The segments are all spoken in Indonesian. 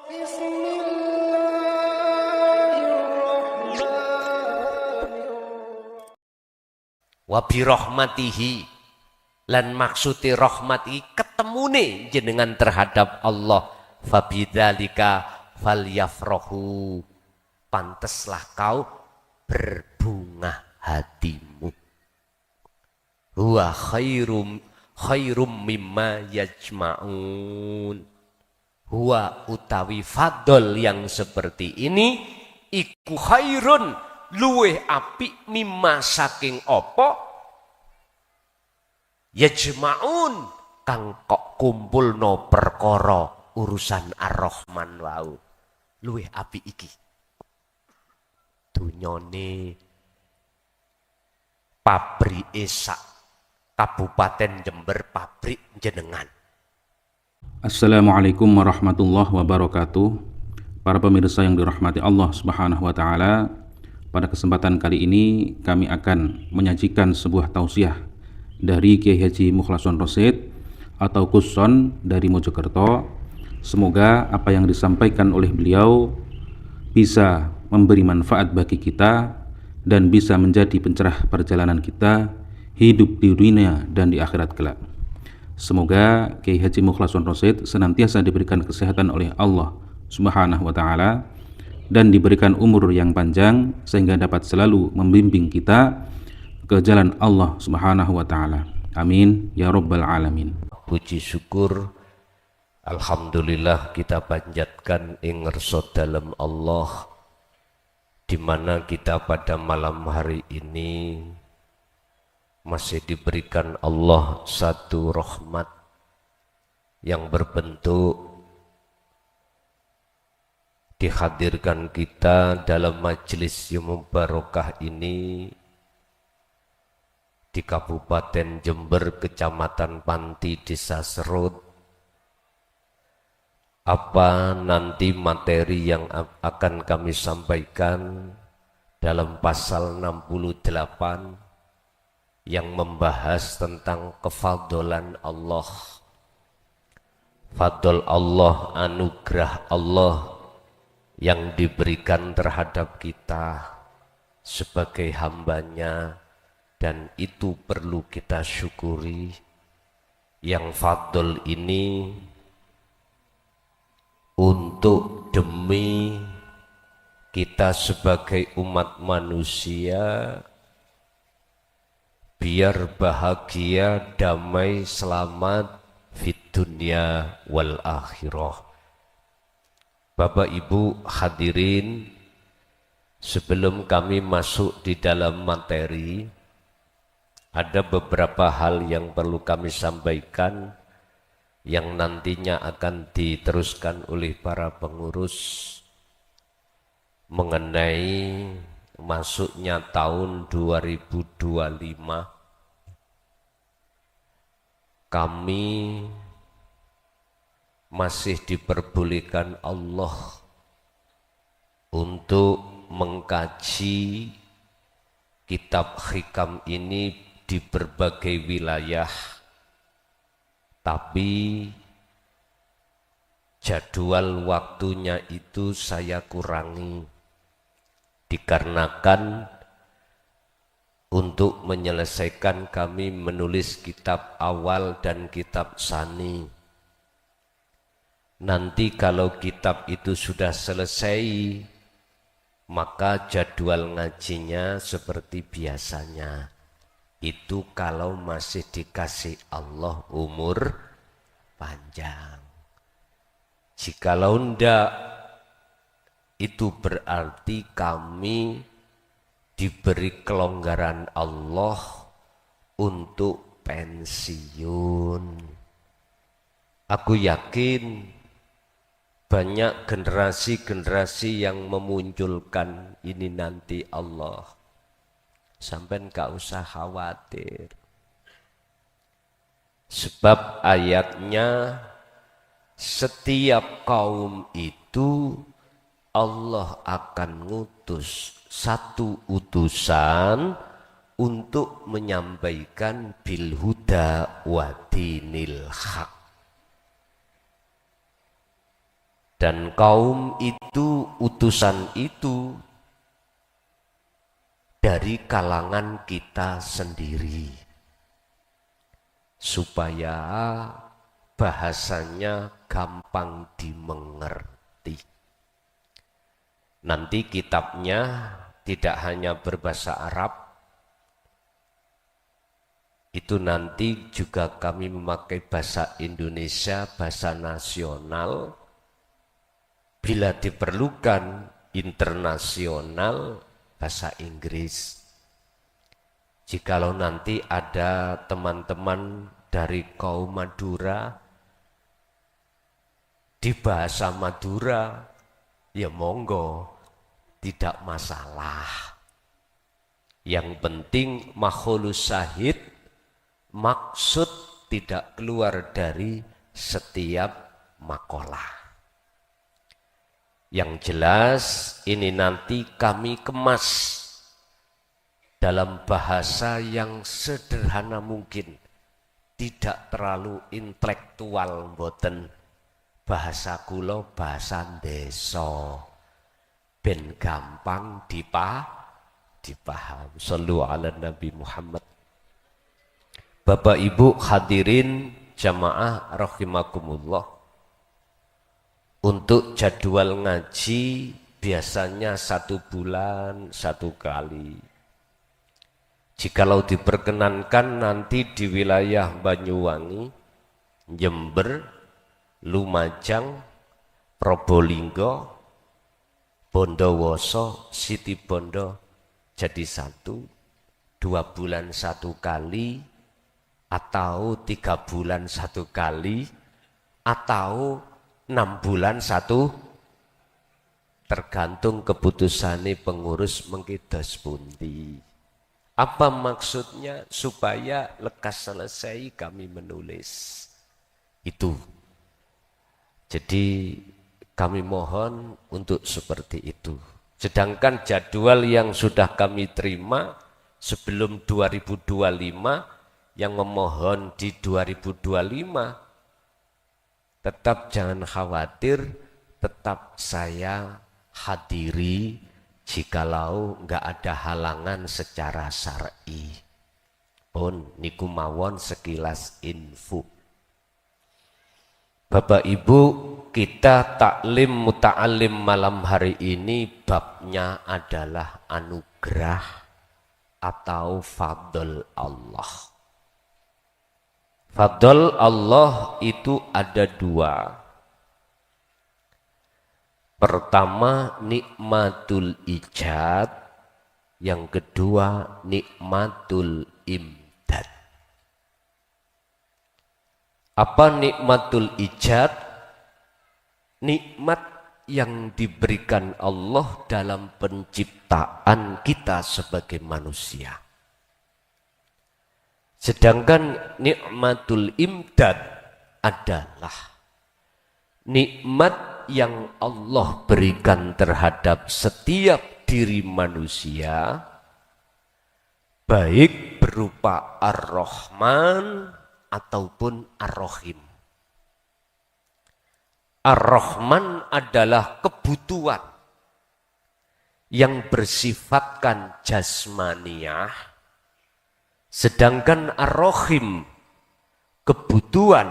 Wa bi rahmatihi, lan maksuti rahmati ketemune jenengan terhadap Allah, fabidzalika falyafrahu, panteslah kau berbunga hatimu. Huwa khairum mimma yajma'un. Huwa utawi fadl yang seperti ini iku khairun, luweh apik, mimma saking apa yajma'un kang kok kumpulno perkara urusan Ar-Rahman wau. Luweh apik iki dunyane pabrike sak Kabupaten Jember, pabrik jenengan. Assalamualaikum warahmatullahi wabarakatuh. Para pemirsa yang dirahmati Allah Subhanahu wa taala, pada kesempatan kali ini kami akan menyajikan sebuah tausiah dari Kiai Haji Mukhlason Rosyid atau Kuson dari Mojokerto. Semoga apa yang disampaikan oleh beliau bisa memberi manfaat bagi kita dan bisa menjadi pencerah perjalanan kita hidup di dunia dan di akhirat kelak. Semoga Kiai Haji Mukhlason Rosyid senantiasa diberikan kesehatan oleh Allah Subhanahu wa taala dan diberikan umur yang panjang sehingga dapat selalu membimbing kita ke jalan Allah Subhanahu wa taala. Amin ya rabbal alamin. Puji syukur alhamdulillah kita panjatkan ing ngersa dalem Allah, di mana kita pada malam hari ini masih diberikan Allah satu rahmat yang berbentuk dihadirkan kita dalam majelis yang mubarakah ini di Kabupaten Jember, Kecamatan Panti, Desa Serut. Apa nanti materi yang akan kami sampaikan dalam pasal 68 yang membahas tentang kefadolan Allah, fadl Allah, anugerah Allah yang diberikan terhadap kita sebagai hambanya, dan itu perlu kita syukuri. Yang fadl ini untuk demi kita sebagai umat manusia biar bahagia, damai, selamat fid dunya wal akhirah. Bapak Ibu hadirin, sebelum kami masuk di dalam materi, ada beberapa hal yang perlu kami sampaikan yang nantinya akan diteruskan oleh para pengurus mengenai masuknya tahun 2025. Kami masih diperbolehkan Allah untuk mengkaji kitab hikam ini di berbagai wilayah, tapi jadwal waktunya itu saya kurangi dikarenakan untuk menyelesaikan kami menulis kitab awal dan kitab sani. Nanti kalau kitab itu sudah selesai, maka jadwal ngajinya seperti biasanya. Itu kalau masih dikasih Allah umur panjang. Jikalau ndak, itu berarti kami diberi kelonggaran Allah untuk pensiun. Aku yakin banyak generasi-generasi yang memunculkan ini nanti Allah. Sampai gak usah khawatir. Sebab ayatnya setiap kaum itu Allah akan ngutus satu utusan untuk menyampaikan bil huda wa dinil haq. Dan kaum itu, utusan itu dari kalangan kita sendiri, supaya bahasanya gampang dimengerti. Nanti kitabnya tidak hanya berbahasa Arab, itu nanti juga kami memakai bahasa Indonesia, bahasa nasional, bila diperlukan internasional, bahasa Inggris. Jikalau nanti ada teman-teman dari kaum Madura di bahasa Madura, ya monggo, tidak masalah. Yang penting makhlus syahid, maksud tidak keluar dari setiap makalah. Yang jelas ini nanti kami kemas dalam bahasa yang sederhana mungkin, tidak terlalu intelektual, mboten. Bahasa kula bahasa desa, ben gampang dipaham. Shallu ala Nabi Muhammad. Bapak Ibu hadirin jamaah rahimakumullah. Untuk jadwal ngaji biasanya 1 bulan 1 kali. Jikalau diperkenankan nanti di wilayah Banyuwangi, Jember, Lumajang, Probolinggo, Bondowoso, Situbondo jadi 1, 2 bulan 1 kali, atau 3 bulan 1 kali, atau 6 bulan 1, tergantung keputusannya pengurus mengkidos pundi. Apa maksudnya? Supaya lekas selesai kami menulis. Itu. Jadi kami mohon untuk seperti itu. Sedangkan jadwal yang sudah kami terima sebelum 2025, yang memohon di 2025, tetap jangan khawatir, tetap saya hadiri jikalau enggak ada halangan secara syar'i. Pun niku mawon sekilas info. Bapak Ibu, kita taklim muta'alim malam hari ini babnya adalah anugerah atau fadl Allah. Fadl Allah itu ada 2. Pertama nikmatul ijad, yang kedua nikmatul imdad. Apa nikmatul ijad? Nikmat yang diberikan Allah dalam penciptaan kita sebagai manusia. Sedangkan nikmatul imdad adalah nikmat yang Allah berikan terhadap setiap diri manusia, baik berupa Ar-Rahman ataupun Ar-Rahim. Ar-Rahman adalah kebutuhan yang bersifatkan jasmaniyah, sedangkan Ar-Rahim kebutuhan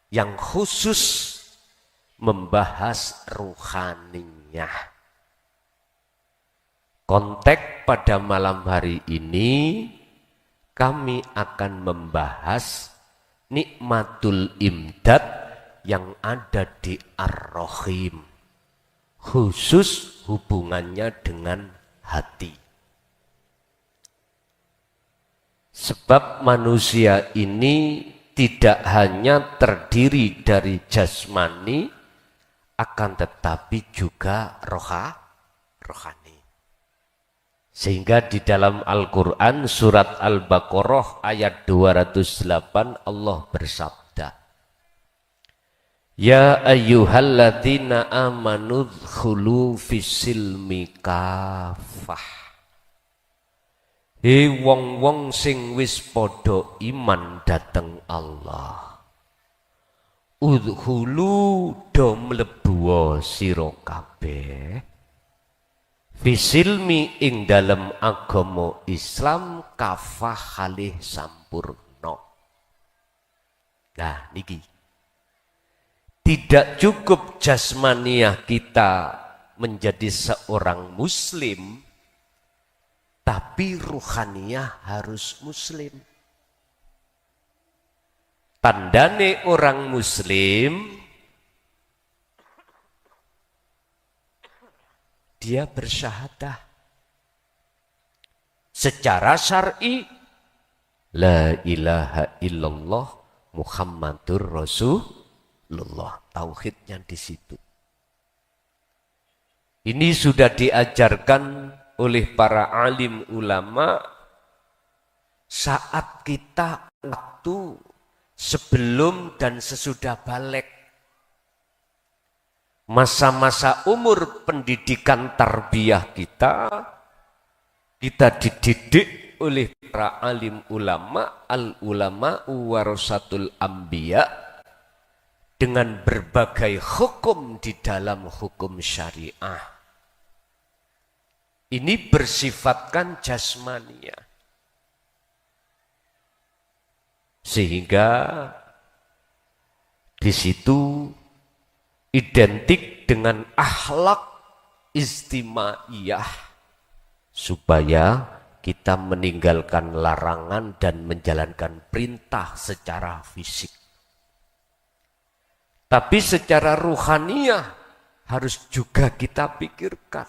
yang khusus membahas ruhaniyah. Konteks pada malam hari ini kami akan membahas nikmatul imdad yang ada di Ar-Rahim, khusus hubungannya dengan hati. Sebab manusia ini tidak hanya terdiri dari jasmani, akan tetapi juga rohani. Sehingga di dalam Al-Quran surat Al-Baqarah ayat 208 Allah bersabda, Ya ayyuhalladzina amanu dhkhulu fissilmi kafah. Hei wong-wong sing wis padha iman dateng Allah, udhulu do mlebu sira kabeh fisilmi ing dalem agama Islam kafah halih sampurna. Nah niki tidak cukup jasmaniah kita menjadi seorang muslim, tapi ruhaniah harus muslim. Tandane orang muslim, dia bersyahadah secara syar'i la ilaha illallah Muhammadur Rasulullah. Tauhidnya di situ. Ini sudah diajarkan oleh para alim ulama saat kita waktu sebelum dan sesudah balik. Masa-masa umur pendidikan tarbiyah kita dididik oleh para alim ulama, al-ulama warasatul anbiya, dengan berbagai hukum di dalam hukum syariah. Ini bersifatkan jasmania. Sehingga di situ identik dengan akhlak istimaiyah, supaya kita meninggalkan larangan dan menjalankan perintah secara fisik. Tapi secara ruhaniah harus juga kita pikirkan.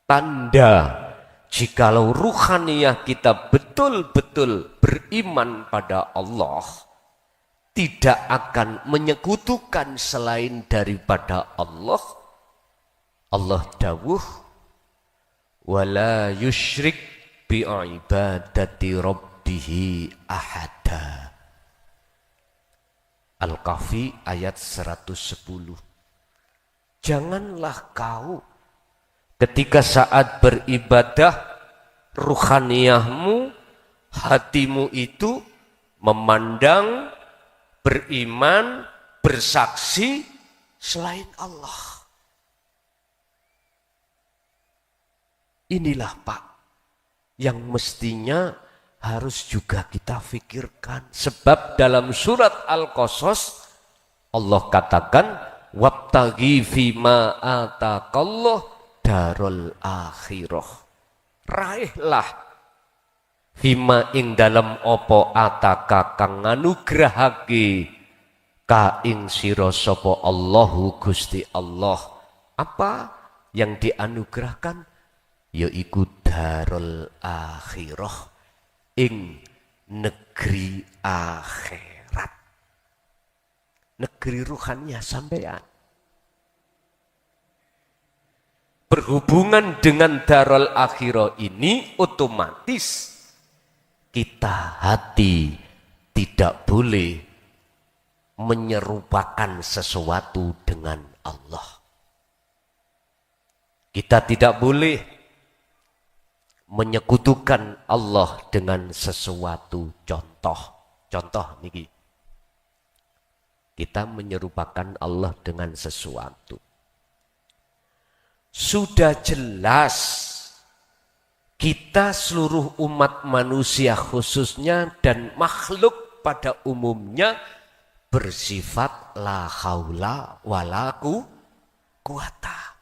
Tanda jikalau ruhaniah kita betul-betul beriman pada Allah, tidak akan menyekutukan selain daripada Allah. Allah dawuh, wala yusyrik bi'ibadati rabbihi ahada. Al-Kahfi ayat 110. Janganlah kau ketika saat beribadah ruhaniyahmu, hatimu itu memandang, beriman, bersaksi selain Allah. Inilah Pak yang mestinya harus juga kita pikirkan. Sebab dalam surat Al-Qasas Allah katakan wabtaghi fima ataqallah darul akhirah. Raihlah fima ing dalam opo ataka kang nganugrahake ka ing sira sapa Allahu Gusti Allah. Apa yang dianugerahkan? Yaiku darul akhirah, ing negeri akhirat, negeri ruhannya sampean. Berhubungan dengan darul akhirah ini otomatis kita hati tidak boleh menyerupakan sesuatu dengan Allah. Kita tidak boleh menyekutukan Allah dengan sesuatu. Contoh niki. Kita menyerupakan Allah dengan sesuatu. Sudah jelas kita seluruh umat manusia khususnya dan makhluk pada umumnya bersifat la haula wala quwata.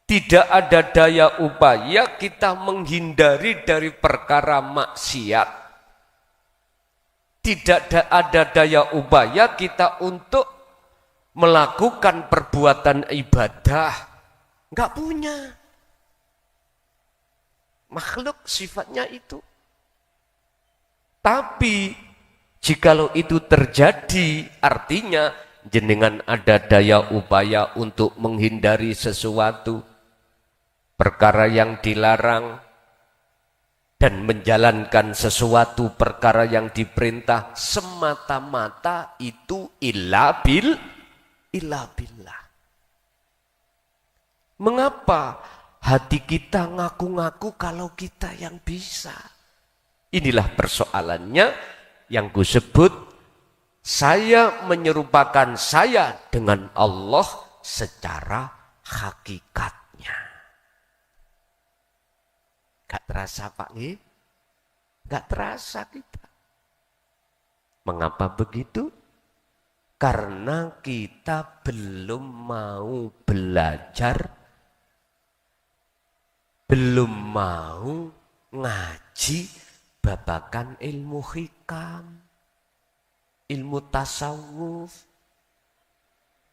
Tidak ada daya upaya kita menghindari dari perkara maksiat. Tidak ada daya upaya kita untuk melakukan perbuatan ibadah. Enggak punya. Makhluk sifatnya itu. Tapi jikalau itu terjadi, artinya jenengan ada daya upaya untuk menghindari sesuatu, perkara yang dilarang, dan menjalankan sesuatu perkara yang diperintah, semata-mata itu illa billah. Mengapa hati kita ngaku-ngaku kalau kita yang bisa? Inilah persoalannya yang kusebut Saya menyerupakan saya dengan Allah secara hakikatnya. Gak terasa Pak nih? Gak terasa kita. Mengapa begitu? Karena kita belum mau belajar, belum mau ngaji babakan ilmu hikam, ilmu tasawuf,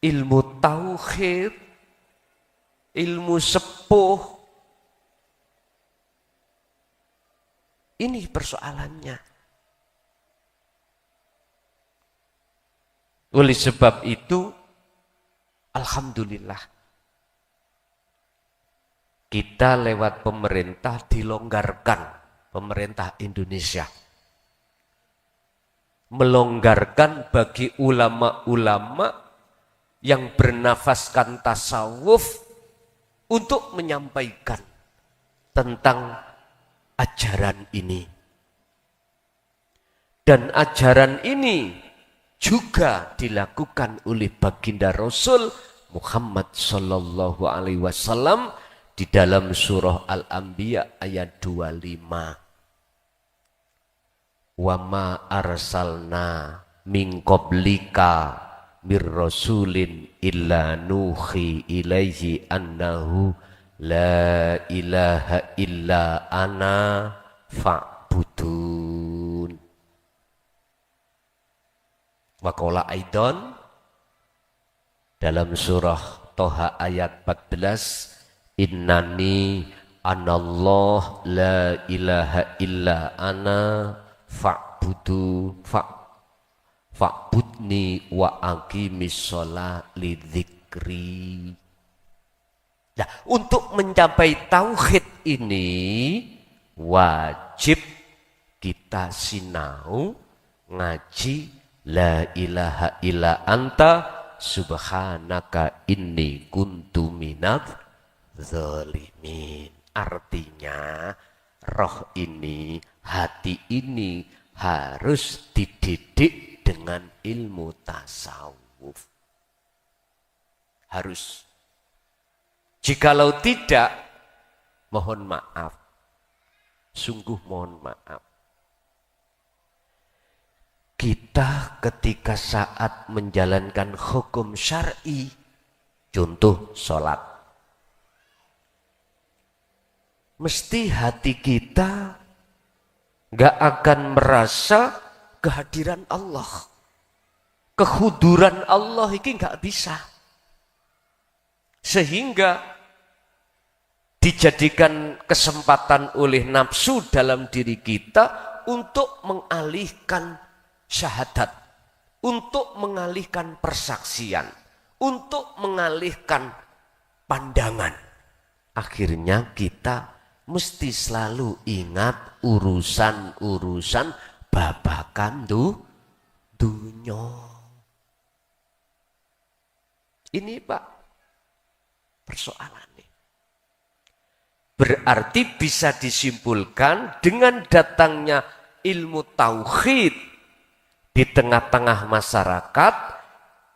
ilmu tauhid, ilmu sepuh. Ini persoalannya. Oleh sebab itu, alhamdulillah, kita lewat pemerintah dilonggarkan, pemerintah Indonesia melonggarkan bagi ulama-ulama yang bernafaskan tasawuf untuk menyampaikan tentang ajaran ini. Dan ajaran ini juga dilakukan oleh baginda Rasul Muhammad sallallahu alaihi wasallam di dalam surah Al-Anbiya ayat 25. Wa ma arsalna min qablika mir rasulin illa nuhi ilaihi annahu la ilaha illa ana fa'budun. Waqala aidan dalam surah Toha ayat 14, innani anallah la ilaha illa ana fa'budni wa aqimis sholat lidzikri. Nah, untuk mencapai tauhid ini wajib kita sinau ngaji la ilaha illa anta subhanaka inni kuntu minadz zalimin. Artinya roh ini, hati ini harus dididik dengan ilmu tasawuf. Harus. Jikalau tidak, mohon maaf. Sungguh mohon maaf. Kita ketika saat menjalankan hukum syar'i, contoh sholat, mesti hati kita gak akan merasa kehadiran Allah. Kehuduran Allah ini gak bisa. Sehingga dijadikan kesempatan oleh nafsu dalam diri kita untuk mengalihkan syahadat, untuk mengalihkan persaksian, untuk mengalihkan pandangan. Akhirnya kita mesti selalu ingat urusan-urusan babakan dunya. Ini Pak persoalannya. Berarti bisa disimpulkan dengan datangnya ilmu tauhid di tengah-tengah masyarakat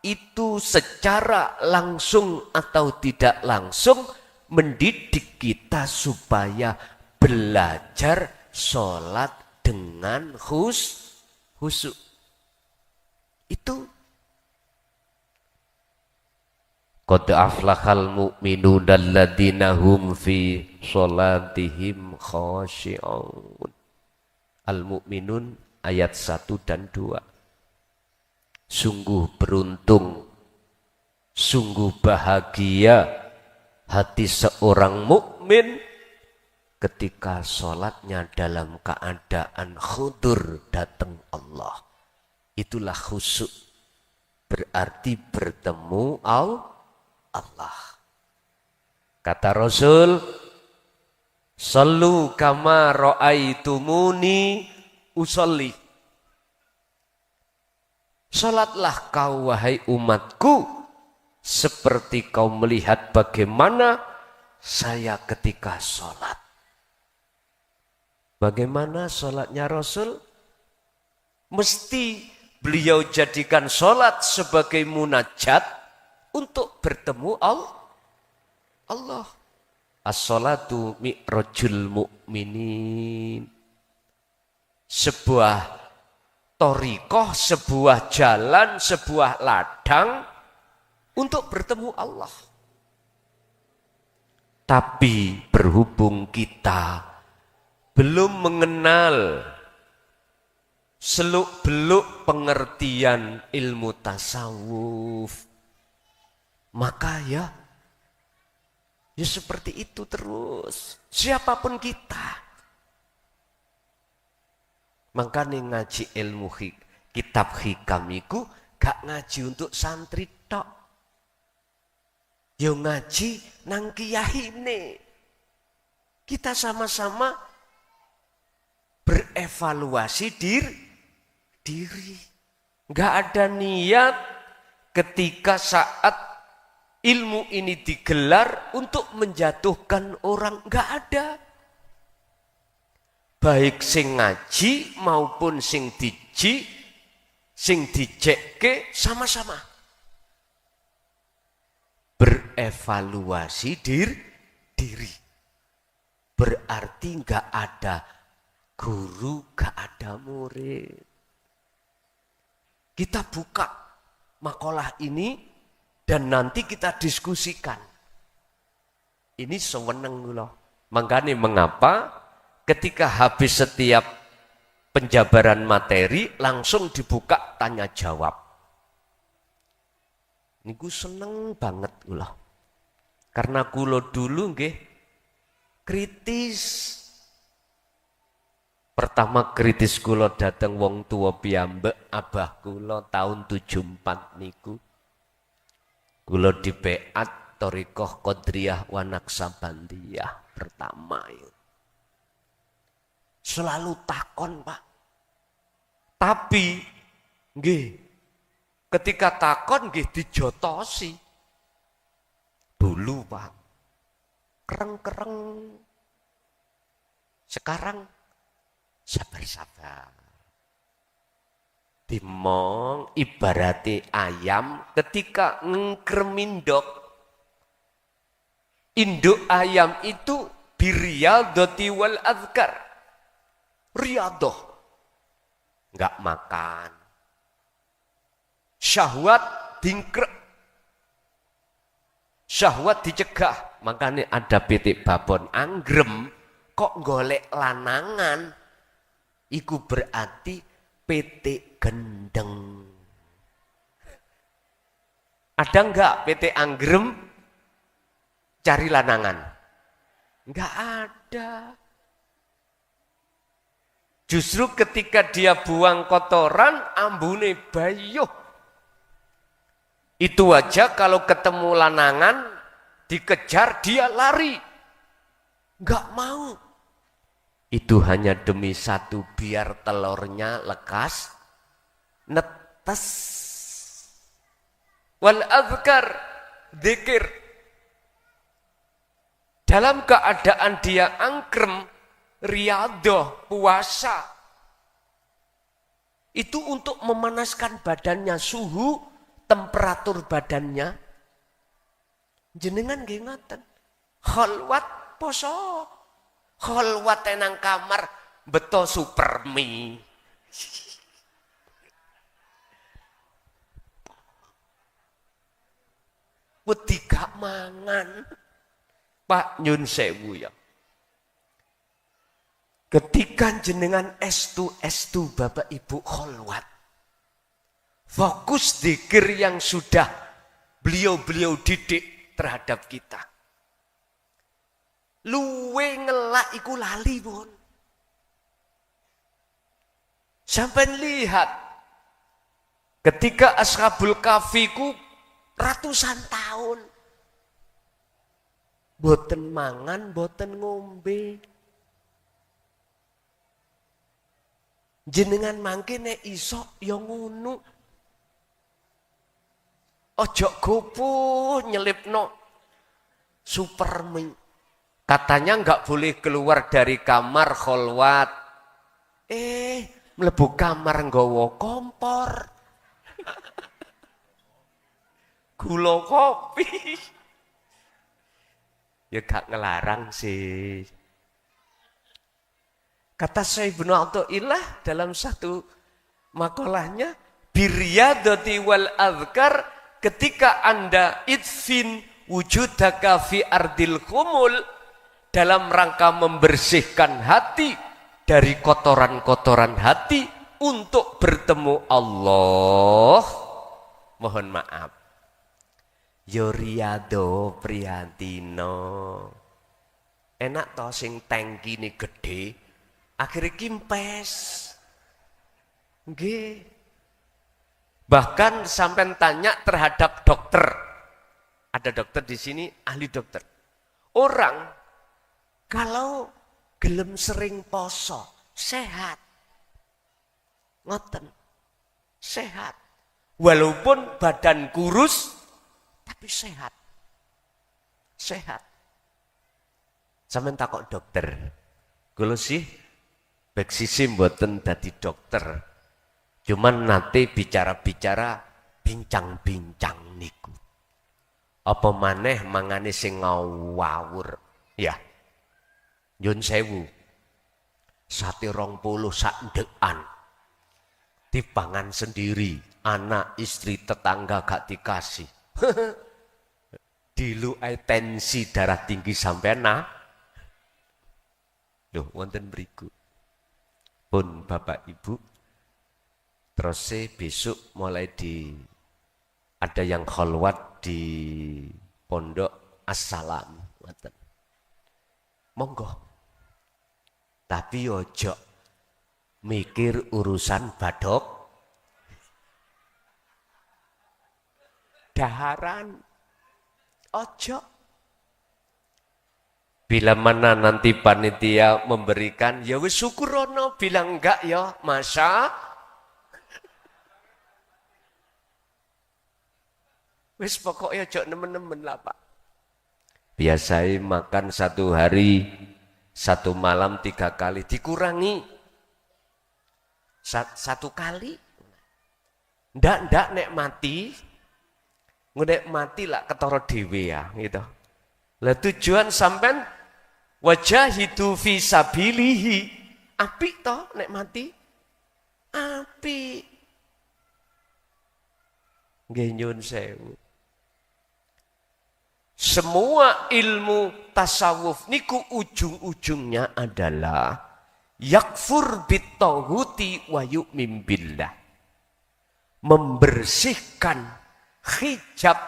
itu secara langsung atau tidak langsung mendidik kita supaya belajar sholat dengan khusyuk. Itu qad aflahal mu'minun alladzina hum fi sholatihim khashi'un. Al-Mu'minun ayat 1 dan 2. Sungguh beruntung, sungguh bahagia hati seorang mukmin ketika sholatnya dalam keadaan khudur datang Allah. Itulah khusyuk. Berarti bertemu Allah. Kata Rasul, sallu kama ra'aitumuni usolli. Salatlah kau wahai umatku seperti kau melihat bagaimana saya ketika salat. Bagaimana salatnya Rasul? Mesti beliau jadikan sholat sebagai munajat untuk bertemu Allah. As-sholatu mi'rajul mu'minin. Sebuah thariqah, sebuah jalan, sebuah ladang untuk bertemu Allah. Tapi berhubung kita belum mengenal seluk-beluk pengertian ilmu tasawuf, maka ya seperti itu terus. Siapapun kita. Makanya ngaji ilmu kitab hikam iku gak ngaji untuk santri tok. Yo ngaji nang kiyahine. Kita sama-sama berevaluasi diri. Gak ada niat ketika saat ilmu ini digelar untuk menjatuhkan orang, enggak ada. Baik sing ngaji maupun sing dicekke sama-sama berevaluasi diri. Berarti enggak ada guru, enggak ada murid. Kita buka makalah ini dan nanti kita diskusikan. Ini sewenang loh. Makanya mengapa ketika habis setiap penjabaran materi langsung dibuka tanya jawab. Niku seneng banget loh. Karena kulo dulu nggih kritis. Pertama kritis kulo dateng wong tua piyambak, abah kulo tahun 74 niku. Kulo di beat thariqah Qadriyah wa Naqsabandiyah pertama itu. Selalu takon, Pak. Tapi nggih ketika takon nggih dijotosi. Dulu, Pak. Kereng-kereng. Sekarang sabar-sabar. Dimong ibarati ayam ketika ngkremindok. Induk ayam itu biriyadati wal azkar. Riyadoh. Enggak makan. Syahwat dingkrek. Syahwat dicegah. Makanya ada pitik babon anggrem. Kok golek lanangan. Iku berarti pitik gendeng. Ada enggak pitik anggrem cari lanangan? Enggak ada. Justru ketika dia buang kotoran, ambune bayuh. Itu aja kalau ketemu lanangan, dikejar dia lari. Enggak mau. Itu hanya demi satu, biar telurnya lekas, netes. Wal azkar, dzikir. Dalam keadaan dia angkrem, riyadhah, puasa. Itu untuk memanaskan badannya, suhu, temperatur badannya. Jenengan nggih ngoten. Khalwat poso. Khalwat nang kamar beto supermi. Wedi gak mangan. Pak nyun sewu ya. Ketika jenengan estu Bapak Ibu khalwat. Fokus dzikir yang sudah beliau didik terhadap kita. Luwe ngelak iku lali pun. Sampai lihat ketika Ashabul Kahfi ku ratusan tahun boten mangan, boten ngombe. Jenengan mangke nek iso ya ngono. Ojo gopoh nyelipno supermi. Katanya enggak boleh keluar dari kamar khalwat. Mlebu kamar nggawa kompor. gula kopi. Ya gak ngelarang sih. Kata Syekh Ibnu Athaillah dalam satu makalahnya, biryadati wal azkar, ketika Anda idfin wujudaka fi ardil khumul, dalam rangka membersihkan hati dari kotoran-kotoran hati untuk bertemu Allah. Mohon maaf, Yoriado Priantino enak toh sing tangki ini gede akhirnya kimpes. Nggih. Bahkan sampai tanya terhadap dokter. Ada dokter di sini, ahli dokter. Orang kalau gelem sering poso, sehat. Ngoten. Sehat. Walaupun badan kurus, tapi sehat. Sehat. Sampeyan takok dokter. Kula sih bek sisi mboten dadi dokter. Cuman nanti bicara-bicara bincang-bincang niku. Apa maneh mangane sing ngawur. Ya. Nyun sewu. Sate 20 sak ndekan. Dipangan sendiri, anak istri tetangga gak dikasih. Diluai tensi darah tinggi sampai Loh, wonten mriku. Pun Bapak Ibu, terus besok mulai ada yang kholwat di Pondok Assalam. Monggo. Tapi ojo mikir urusan badok daharan. Ojo. Bila mana nanti panitia memberikan, ya wis syukurono. Bilang enggak ya, masa wis pokoknya ojo nemen-nemen lah Pak. Biasanya makan 1 hari 1 malam 3 kali, dikurangi 1 kali. Ndak nek mati, nek mati lah ketara dhewe ya gitu. Lah tujuan sampean wajahidu fi sabilihi, apik toh nek mati, apik. Nggih nyun sewu. Semua ilmu tasawuf niku ujung-ujungnya adalah yakfur bitauhuti wa yu'min billah. Membersihkan hijab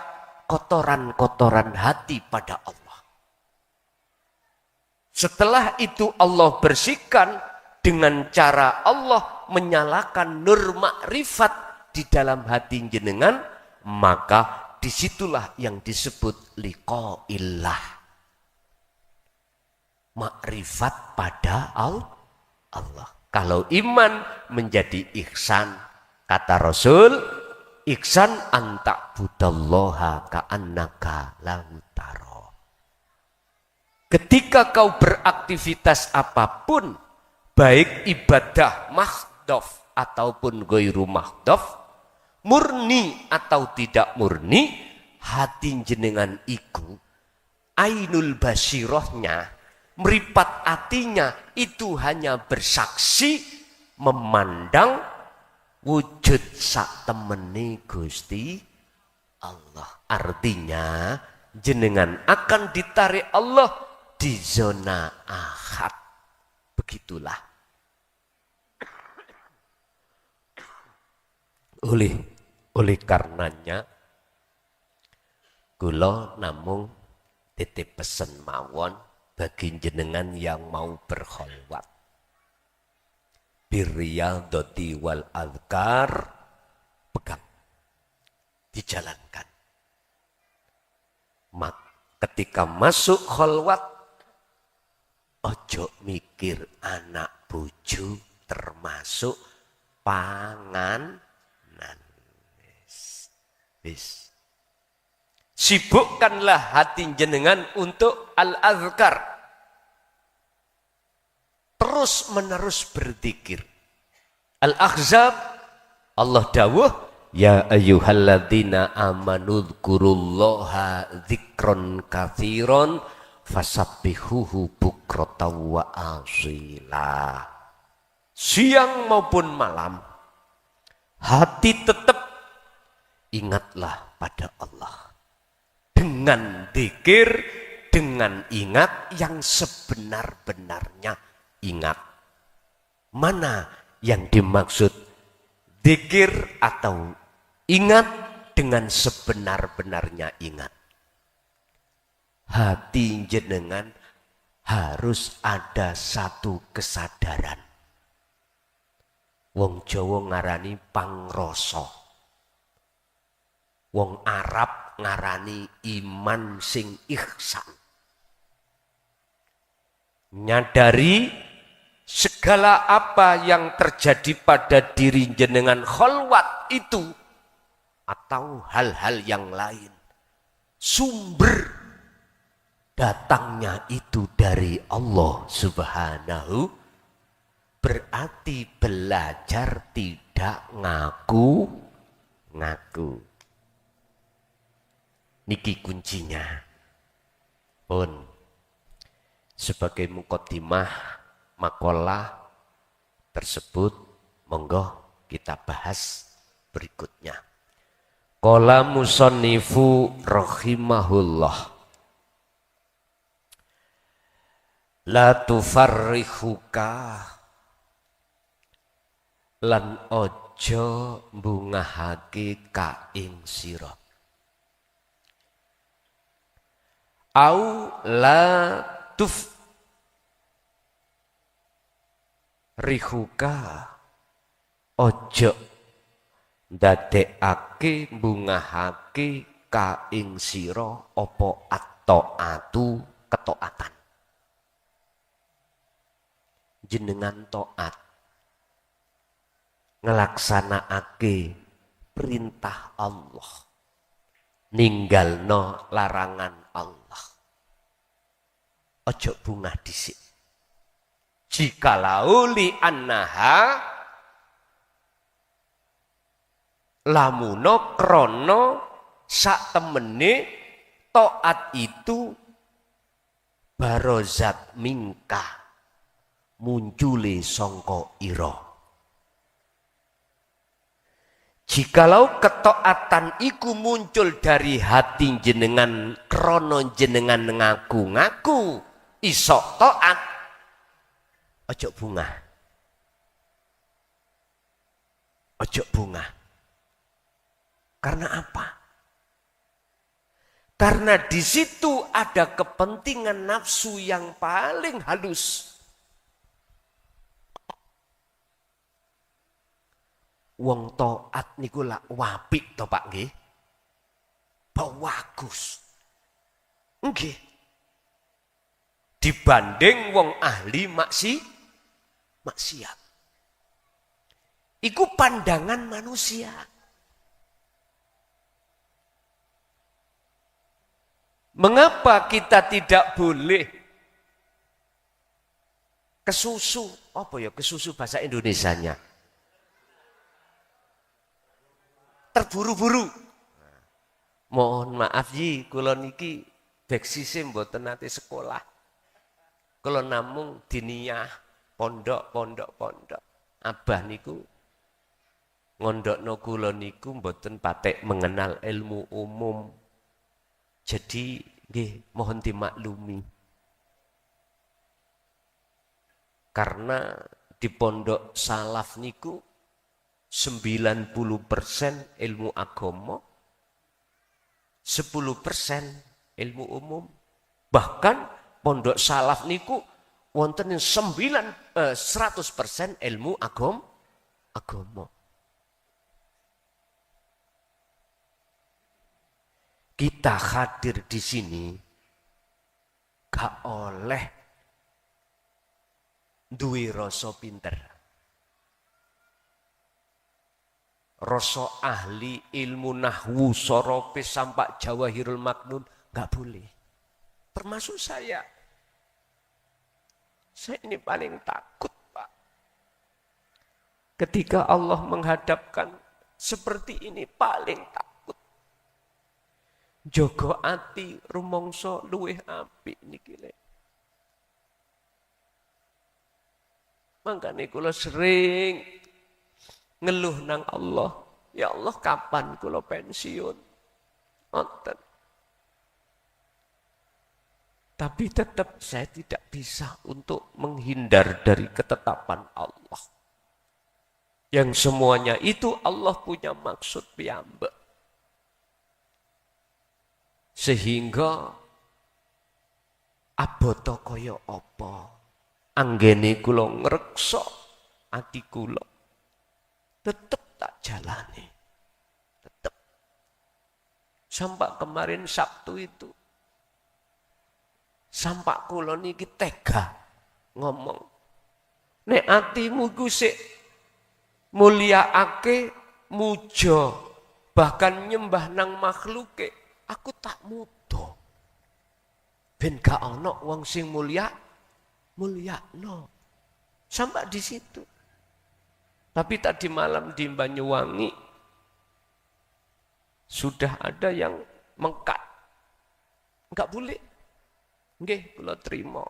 kotoran-kotoran hati pada Allah. Setelah itu Allah bersihkan dengan cara Allah menyalakan nur makrifat di dalam hati jenengan, maka disitulah yang disebut liqa'illah. Makrifat pada Allah. Kalau iman menjadi ihsan. Kata Rasul, ihsan anta budallaha ka'annaka lahu tara. Ketika kau beraktivitas apapun, baik ibadah mahdhaf ataupun ghairu mahdhaf, murni atau tidak murni, hati jenengan iku ainul basirohnya, meripat hatinya itu hanya bersaksi memandang wujud sak temeni Gusti Allah. Artinya jenengan akan ditarik Allah di zona ahad. Begitulah. Oleh karenanya kula namung titip pesen mawon bagi jenengan yang mau berkholwat. Birriyadati wal adhkar, pegang, dijalankan. Ketika masuk kholwat, ojo mikir anak bojo termasuk panganan. Wis. Sibukkanlah hati jenengan untuk al-azkar. Terus menerus berzikir. Al-Ahzab, Allah dawuh, Ya ayyuhalladzina amanu dzkurullaha dzikron katsiron fasabbihuhu bukratan wa asila. Siang maupun malam hati tetap ingatlah pada Allah. Dengan dzikir, dengan ingat yang sebenar-benarnya ingat. Mana yang dimaksud dzikir atau ingat dengan sebenar-benarnya ingat? Hati jenengan harus ada satu kesadaran. Wong Jawa ngarani pangrasa. Wong Arab ngarani iman sing ihsan. Nyadari segala apa yang terjadi pada diri jenengan kholwat itu atau hal-hal yang lain, sumber datangnya itu dari Allah Subhanahu, berarti belajar tidak ngaku-ngaku. Niki kuncinya. Pun sebagai muqaddimah makalah tersebut, monggo kita bahas berikutnya. Qala musannifu rahimahullah, la tufarrihuka, lan ojo bungahake ka ing sira. Au la rihuka, ojo ndadekake bungahake ka ing sira apa at-taatu, ketaatan. Jenengan taat ngelaksanakake perintah Allah, ninggalno larangan Allah. Ojo bungah dhisik. Jikalau li annaha, lamuno krono sak temene taat itu barozat mingka, muncule sangka ira. Jikalau ketaatan iku muncul dari hati jenengan krono jenengan ngaku-ngaku iso taat, ojo bungah. Ojo bungah. Karena apa? Karena di situ ada kepentingan nafsu yang paling halus. Wong taat niku lak wapik to Pak nggih. Bagus. Nggih. Dibanding wong ahli maksiat. Iku pandangan manusia. Mengapa kita tidak boleh kesusu? Apa ya kesusu bahasa Indonesianya? Terburu-buru. Mohon maaf ji, kula niki beksise mboten nate sekolah. Kula namung diniyah pondok. Abah niku ngondokno kula niku mboten patek mengenal ilmu umum. Jadi nggih mohon dimaklumi. Karena di pondok salaf niku 90% ilmu agama, 10% ilmu umum. Bahkan pondok salaf niku wonten 100% ilmu agama. Kita hadir di sini gak oleh duwe rasa pinter. Rasa ahli ilmu nahwu, sorope, sampak jawahirul maknun gak boleh. Termasuk saya. Saya ini paling takut Pak. Ketika Allah menghadapkan seperti ini paling takut. Jaga ati rumangsa luwih apik niki lho. Mangkane kula sering ngeluh nang Allah. Ya Allah, kapan kula pensiun? Ngoten. Tapi tetap saya tidak bisa untuk menghindar dari ketetapan Allah. Yang semuanya itu Allah punya maksud piyambak. Sehingga abota kaya apa? Anggene kula ngreksa ati kula. Tetep tak jalani. Tetep. Sampai kemarin Sabtu itu. Sampai kula niki tega ngomong. Nek atimu ku sik mulyaake, muja, bahkan nyembah nang makhluke, aku tak muda. Ben gak ana wong sing mulyakno. Sampai di situ. Tapi tadi malam di Banyuwangi sudah ada yang mengkat. Enggak boleh. Nggih, kula terima.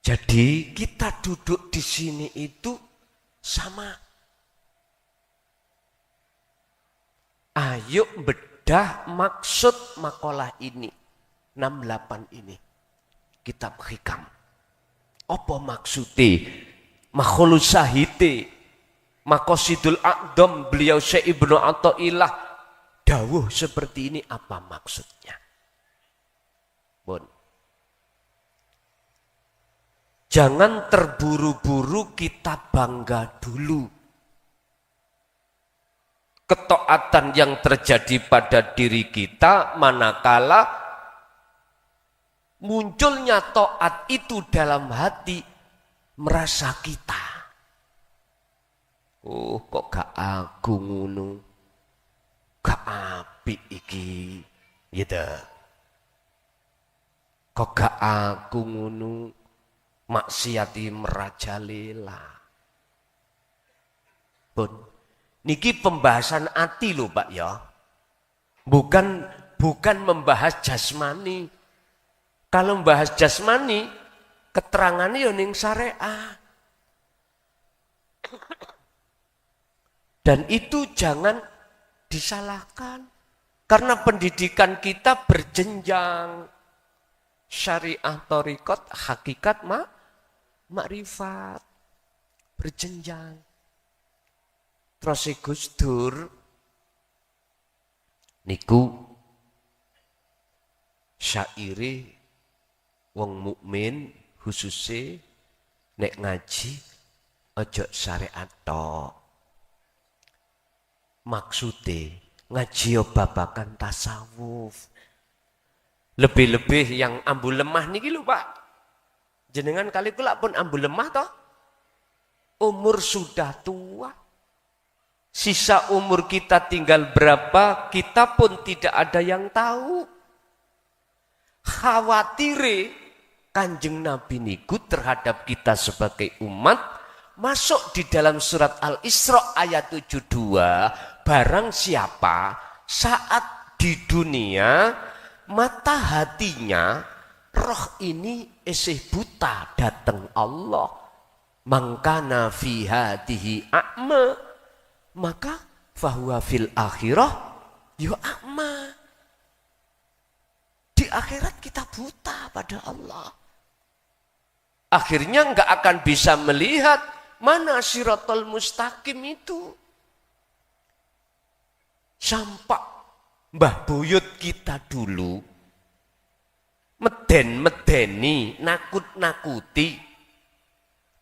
Jadi kita duduk di sini itu sama. Ayo bedah maksud makalah ini. 68 ini. Kitab Hikam. Apa maksudnya? Makhluk sahite. Maqasidul A'dham beliau Syekh Ibnu Athaillah dawuh seperti ini, apa maksudnya? Bon. Jangan terburu-buru kita bangga dulu. Ketaatan yang terjadi pada diri kita manakala munculnya taat itu dalam hati merasa kita. Oh, kok gak aku ngono. Gak apik iki. Gitu. Kok gak aku ngono. Maksiati merajalela. Pun niki pembahasan ati lho Pak ya. Bukan membahas jasmani. Kalau membahas jasmani, keterangannya ya ning syariah. Dan itu jangan disalahkan. Karena pendidikan kita berjenjang. Syariah, thariqat, hakikat, makrifat. Berjenjang. Terus Gus Dur niku syairi wong mukmin khususnya nek ngaji ojo syariat tok. Maksude ngaji yo babakan tasawuf. Lebih-lebih yang ambu lemah niki lho Pak. Jenengan kali kula pun ambu lemah toh. Umur sudah tua. Sisa umur kita tinggal berapa, kita pun tidak ada yang tahu. Khawatire Kanjeng Nabi niku terhadap kita sebagai umat masuk di dalam surat Al-Isra ayat 72, barang siapa saat di dunia mata hatinya roh ini isih buta datang Allah, mangkana fi hadihi a'ma, maka fahuwa fil akhirah yu a'ma. Di akhirat kita buta pada Allah. Akhirnya enggak akan bisa melihat mana siratal mustaqim itu. Sampai Mbah Buyut kita dulu meden-medeni, nakut-nakuti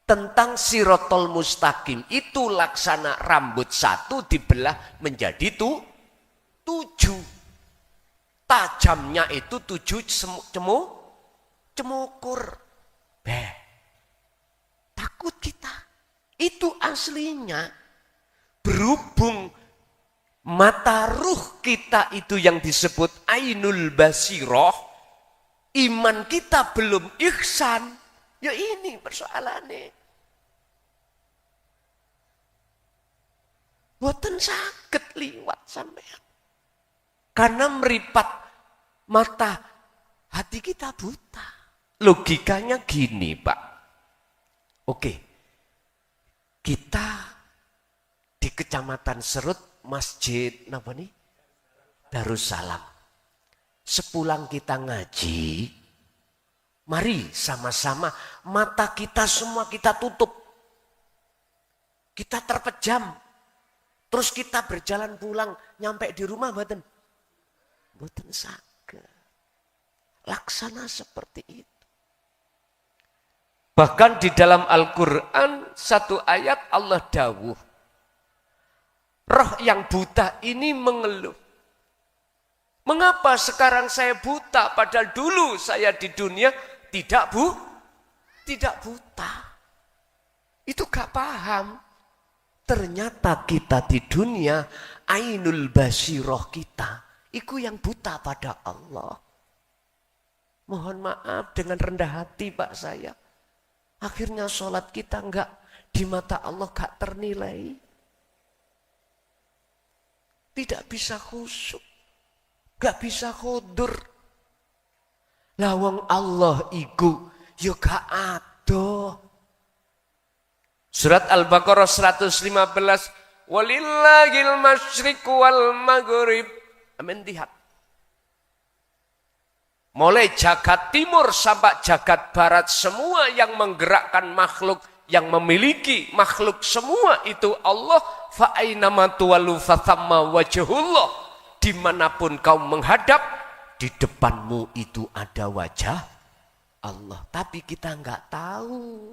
tentang siratal mustaqim itu laksana rambut satu dibelah menjadi 7. Tajamnya itu 7 cemukur. Takut kita. Itu aslinya. Berhubung mata ruh kita itu yang disebut ainul basiroh, iman kita belum ihsan. Ya ini persoalannya. Mboten saged liwat sampean. Karena meripat mata hati kita buta. Logikanya gini, Pak. Oke. Kita di Kecamatan Serut, Masjid napa nih? Darussalam. Sepulang kita ngaji, mari sama-sama mata kita semua kita tutup. Kita terpejam. Terus kita berjalan pulang, nyampe di rumah mboten. Mboten saged. Laksana seperti itu. Bahkan di dalam Al-Quran satu ayat Allah dawuh. Roh yang buta ini mengeluh. Mengapa sekarang saya buta padahal dulu saya di dunia tidak buta. Itu gak paham. Ternyata kita di dunia ainul basiroh kita. Itu yang buta pada Allah. Mohon maaf dengan rendah hati Pak saya. Akhirnya sholat kita enggak di mata Allah enggak ternilai. Tidak bisa khusyuk. Enggak bisa khudur. Lawang Allah iku ya gak adoh. Surat Al-Baqarah 115. Walillahil masyriq wal maghrib. Amin lihat. Mulai jagat timur sampai jagat barat semua yang menggerakkan makhluk, yang memiliki makhluk semua itu Allah. Fa ainama tuwallu fathamma wajhullah. Dimanapun kau menghadap, di depanmu itu ada wajah Allah. Tapi kita enggak tahu.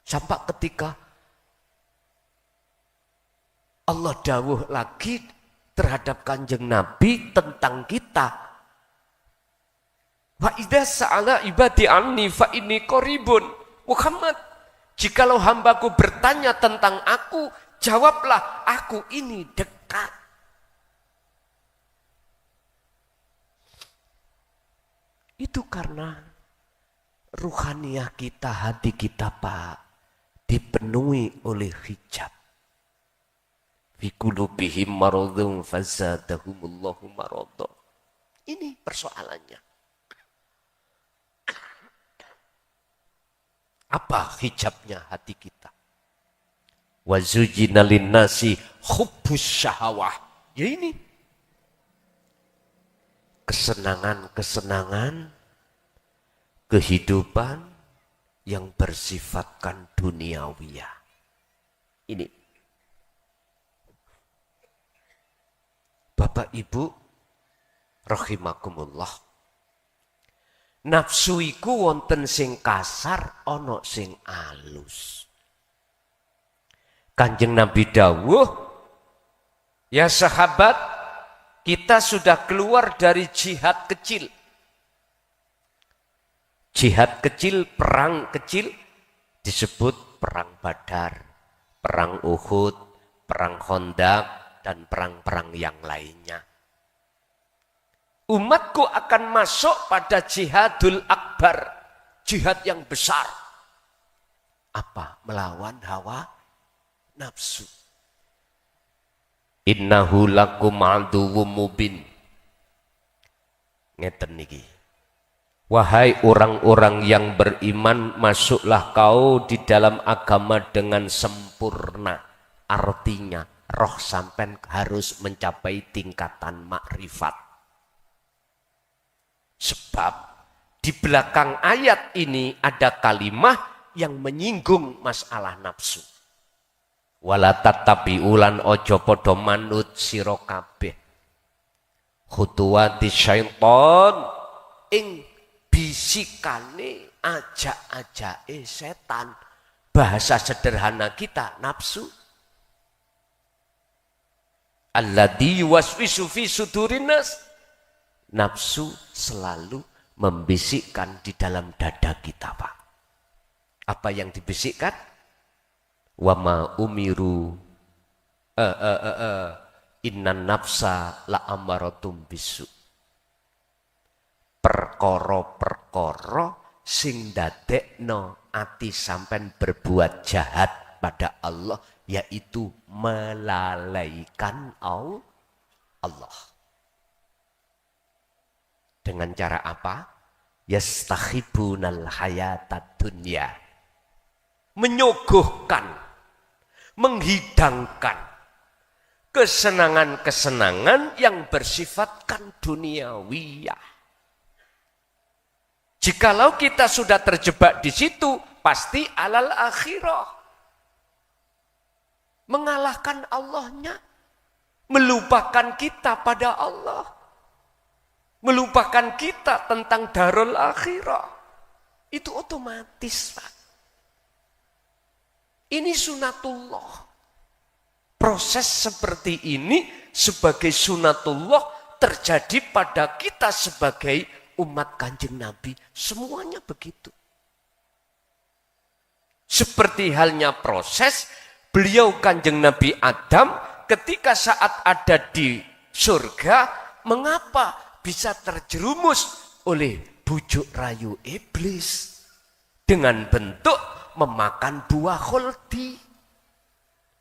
Sampai ketika Allah dawuh lagi terhadap Kanjeng Nabi tentang kita. Wa idza sa'ala ibadi anni fa inni qaribun. Muhammad, jikalau hambaku bertanya tentang aku, jawablah aku ini dekat. Itu karena ruhaniyah kita, hati kita Pak, dipenuhi oleh hijab. Fi qulubihim maradun fazadahumullahu marada. Ini persoalannya. Apa hijabnya hati kita? Wa zujina linnasi hubbus syahawah. Ya ini. Kesenangan-kesenangan kehidupan yang bersifatkan duniawiyah. Ini. Bapak Ibu rahimakumullah. Nafsu iku wonten sing kasar, ana sing alus. Kanjeng Nabi dawuh, ya sahabat, kita sudah keluar dari jihad kecil. Jihad kecil, perang kecil disebut perang Badar, perang Uhud, perang Khandaq, dan perang-perang yang lainnya. Umatku akan masuk pada jihadul akbar, jihad yang besar. Apa? Melawan hawa nafsu. Innahu lakum aduwwum mubin. Ngeten niki. Wahai orang-orang yang beriman, masuklah kau di dalam agama dengan sempurna. Artinya, roh sampean harus mencapai tingkatan makrifat. Sebab di belakang ayat ini ada kalimah yang menyinggung masalah nafsu. Wala tatabi'ulan ojo podo manut sira kabeh. Khutuwati syaiton ing bisikane ajak-ajake setan. Bahasa sederhana kita nafsu. Alladzi yuwaswisu fi sudurinas. Nafsu selalu membisikkan di dalam dada kita, Pak. Apa yang dibisikkan? Wa ma umiru innan nafsa la amaratum bisu. Perkara-perkara sing dadekno ati sampean berbuat jahat pada Allah yaitu melalaikan Allah. Dengan cara apa? Yastakhibunal hayatad dunya. Menyuguhkan, menghidangkan kesenangan-kesenangan yang bersifatkan duniawiyah. Jikalau kita sudah terjebak di situ, pasti alal akhirah. Mengalahkan Allahnya, melupakan kita pada Allah. Melupakan kita tentang darul akhirah. Itu otomatis, Pak. Ini sunatullah. Proses seperti ini sebagai sunatullah terjadi pada kita sebagai umat Kanjeng Nabi. Semuanya begitu. Seperti halnya proses beliau Kanjeng Nabi Adam ketika saat ada di surga, mengapa bisa terjerumus oleh bujuk rayu iblis dengan bentuk memakan buah khuldi.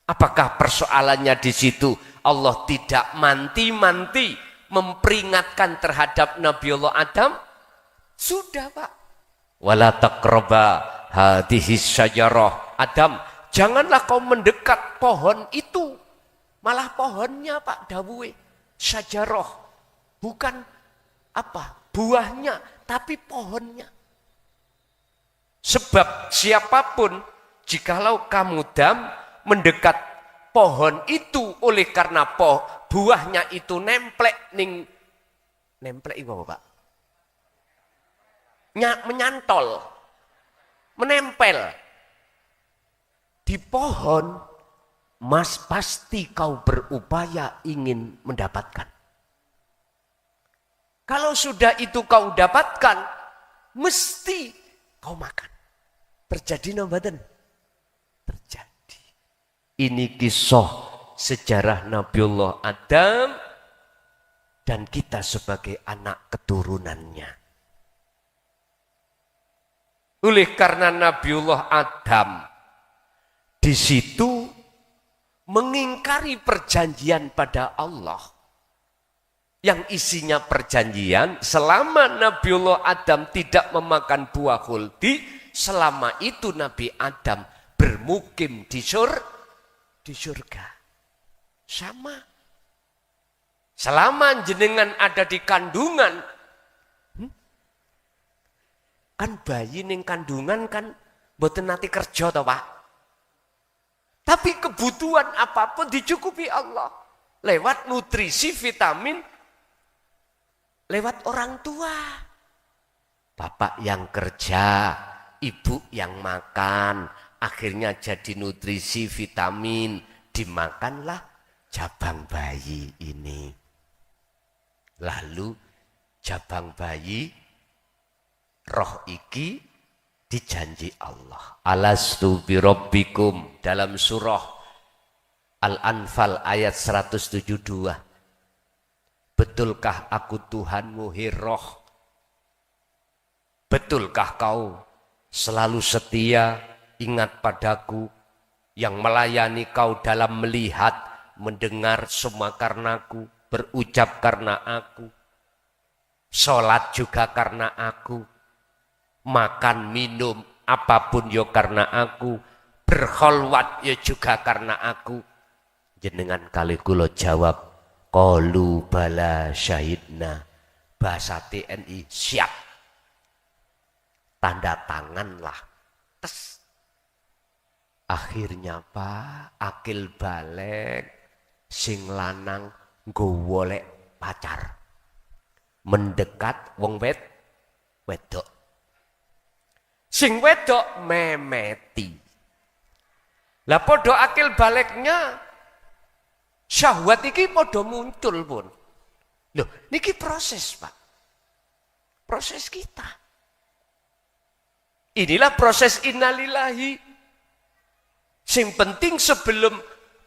Apakah persoalannya di situ Allah tidak manti-manti memperingatkan terhadap Nabiullah Adam? Sudah, Pak. Wala taqraba hadhihi syajarah. Adam, janganlah kau mendekat pohon itu. Malah pohonnya, Pak, dawuhe syajarah. Bukan buahnya, tapi pohonnya. Sebab siapapun, jikalau kamu mendekat pohon itu oleh karena buahnya itu nemplek itu apa, Pak? Menyantol, menempel di pohon, mas pasti kau berupaya ingin mendapatkan. Kalau sudah itu kau dapatkan, mesti kau makan. Terjadi nambadan? Terjadi. Ini kisah sejarah Nabiullah Adam dan kita sebagai anak keturunannya. Oleh karena Nabiullah Adam di situ mengingkari perjanjian pada Allah. Yang isinya perjanjian, selama Nabiullah Adam tidak memakan buah khuldi, selama itu Nabi Adam bermukim di surga. Sama. Selama jenengan ada di kandungan, kan bayi ning kandungan kan mboten nate kerja toh, Pak. Tapi kebutuhan apapun dicukupi Allah lewat nutrisi, vitamin, lewat orang tua. Bapak yang kerja, ibu yang makan, akhirnya jadi nutrisi, vitamin, dimakanlah jabang bayi ini. Lalu jabang bayi, roh iki dijanji Allah. Alastu birabbikum dalam surah Al-Anfal ayat 172. Betulkah aku Tuhanmu, Hiroh? Betulkah kau selalu setia, ingat padaku, yang melayani kau dalam melihat, mendengar semua karenaku, berucap karena aku, sholat juga karena aku, makan, minum, apapun yo karena aku, berkholwat yo juga karena aku. Jenengan kali kula jawab, qalu bala syahidna. Bahasa TNI, siap. Tanda tanganlah. Tes. Akhirnya Pak, akil balik, sing lanang golek pacar. Mendekat wong wedok. Sing wedok memeti. Lah podo akil baliknya, syahwat iki podo muncul pun. Loh, niki proses, Pak. Proses kita. Inilah proses innalillahi. Sing penting sebelum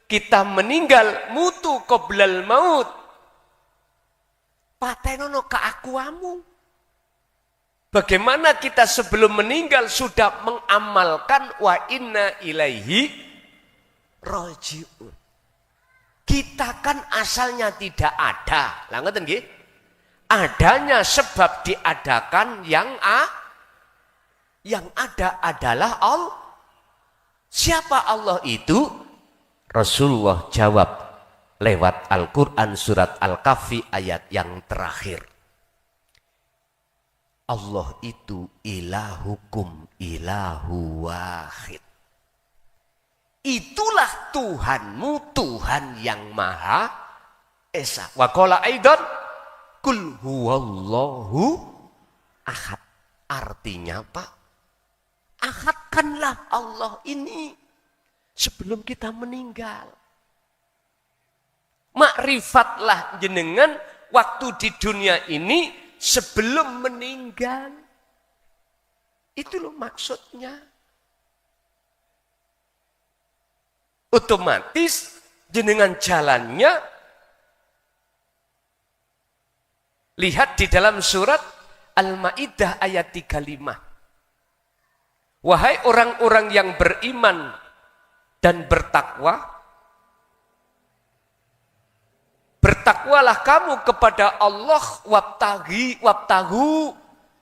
kita meninggal, mutu qoblal maut. Patenono keakuamu. Bagaimana kita sebelum meninggal sudah mengamalkan wa inna ilaihi rajiun. Kita kan asalnya tidak ada. Lah ngoten nggih? Adanya sebab diadakan yang ada adalah Allah. Siapa Allah itu? Rasulullah jawab lewat Al-Quran surat Al-Kahfi ayat yang terakhir. Allah itu ilahukum ilahu wahid. Itulah Tuhanmu, Tuhan yang Maha Esa. Wa qala aidan kul huwallahu ahad. Artinya apa? Ahadkanlah Allah ini sebelum kita meninggal. Makrifatlah jenengan waktu di dunia ini sebelum meninggal. Itu loh maksudnya. Otomatis jenengan jalannya lihat di dalam surat Al-Maidah ayat 35. Wahai orang-orang yang beriman dan bertakwa, bertakwalah kamu kepada Allah wabtahu,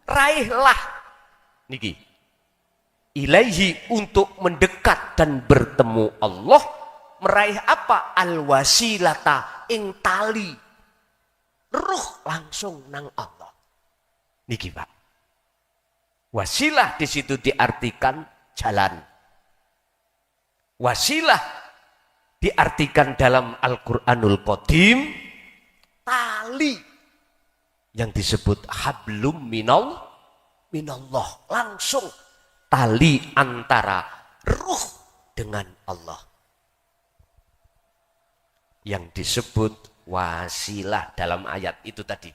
raihlah niki ilaihi, untuk mendekat dan bertemu Allah. Meraih apa? Al-wasilata, ing tali ruh langsung nang Allah. Niki Pak. Wasilah di situ diartikan jalan. Wasilah diartikan dalam Al-Qur'anul Qadim tali yang disebut hablum minallah, langsung tali antara ruh dengan Allah. Yang disebut wasilah dalam ayat itu tadi.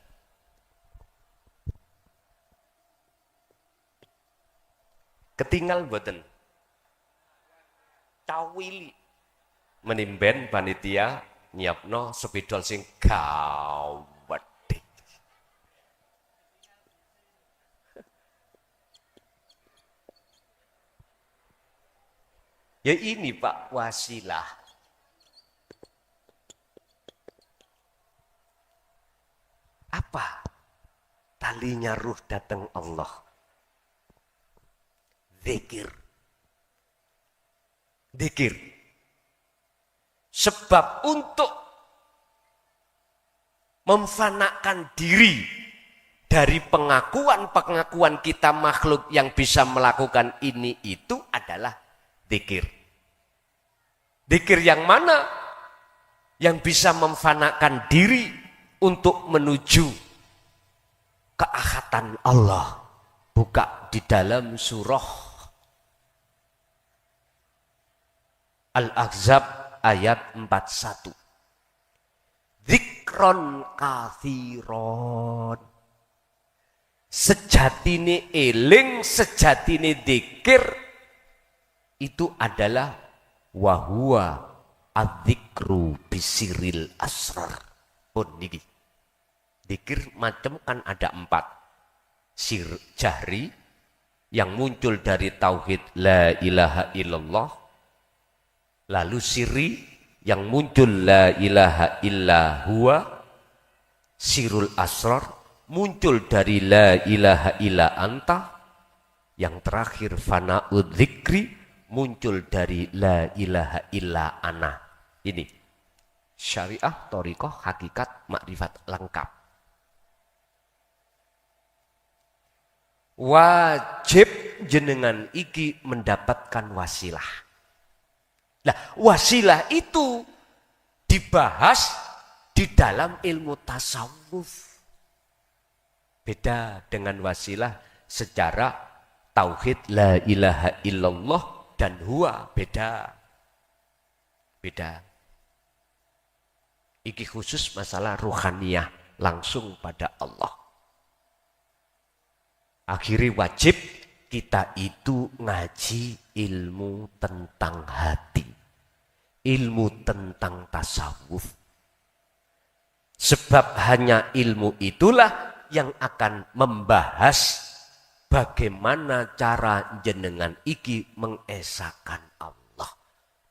Ketinggal mboten? Cawili. Menimben panitia nyiapno sepidol sing gawedhe. Ya ini Pak, wasilah. Apa? Talinya ruh datang Allah. Zikir. Zikir. Sebab untuk memfanakan diri dari pengakuan kita makhluk yang bisa melakukan ini itu adalah zikir. Zikir yang mana? Yang bisa memfanakan diri untuk menuju keahatan Allah. Buka di dalam surah Al-Ahzab ayat 41. Zikron kathiron. Sejatine eling, sejatine zikir itu adalah wahwa adzikru bisiril asrar. Pun niki. Zikir macam kan ada 4. Sir jahri yang muncul dari tauhid la ilaha illallah. Lalu sirri yang muncul la ilaha illa huwa. Sirul asrar muncul dari la ilaha illa anta. Yang terakhir fana'ud dzikri muncul dari la ilaha illa ana. Ini syariah, thariqah, hakikat, makrifat lengkap. Wajib jenengan iki mendapatkan wasilah. Nah, wasilah itu dibahas di dalam ilmu tasawuf. Beda dengan wasilah secara tauhid la ilaha illallah dan huwa, beda. Beda. Iki khusus masalah ruhaniyah, langsung pada Allah. Akhirnya wajib kita itu ngaji ilmu tentang hati. Ilmu tentang tasawuf. Sebab hanya ilmu itulah yang akan membahas bagaimana cara jenengan iki mengesahkan Allah.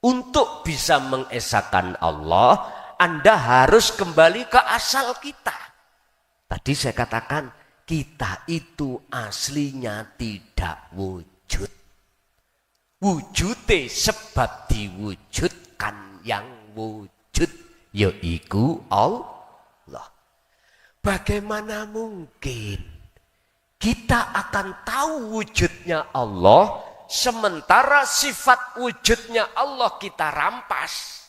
Untuk bisa mengesahkan Allah, Anda harus kembali ke asal kita. Tadi saya katakan, kita itu aslinya tidak wujud. Wujudnya sebab diwujudkan yang wujud, yaitu Allah. Bagaimana mungkin kita akan tahu wujudnya Allah, sementara sifat wujudnya Allah kita rampas?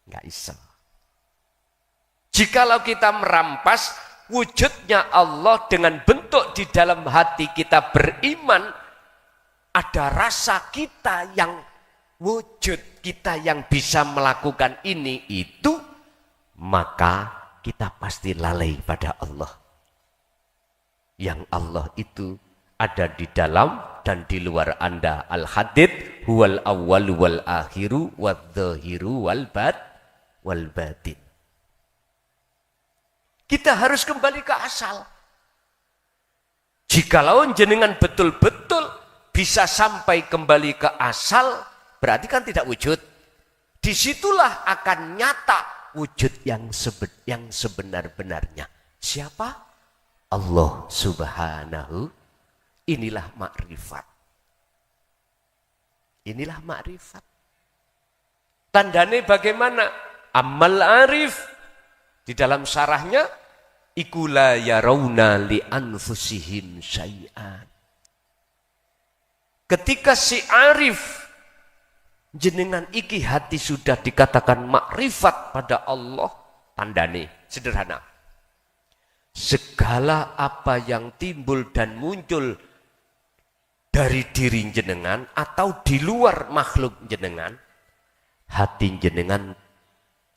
Nggak bisa. Jikalau kita merampas wujudnya Allah dengan bentuk di dalam hati kita beriman, ada rasa kita yang wujud, kita yang bisa melakukan ini itu, maka kita pasti lalai pada Allah. Yang Allah itu ada di dalam dan di luar Anda. Al-Hadid huwal awwalu wal akhiru wadzahiru wal batin. Kita harus kembali ke asal. Jikalau jenengan betul-betul bisa sampai kembali ke asal, berarti kan tidak wujud. Disitulah akan nyata wujud yang sebenar-benarnya. Siapa? Allah Subhanahu. Inilah makrifat. Inilah makrifat. Tandanya bagaimana? Amal arif. Di dalam syarahnya, iku la yarawna li anfusihim syai'an. Ketika si arif, jenengan iki hati sudah dikatakan makrifat pada Allah, tandane sederhana. Segala apa yang timbul dan muncul dari diri jenengan atau di luar makhluk jenengan, hati jenengan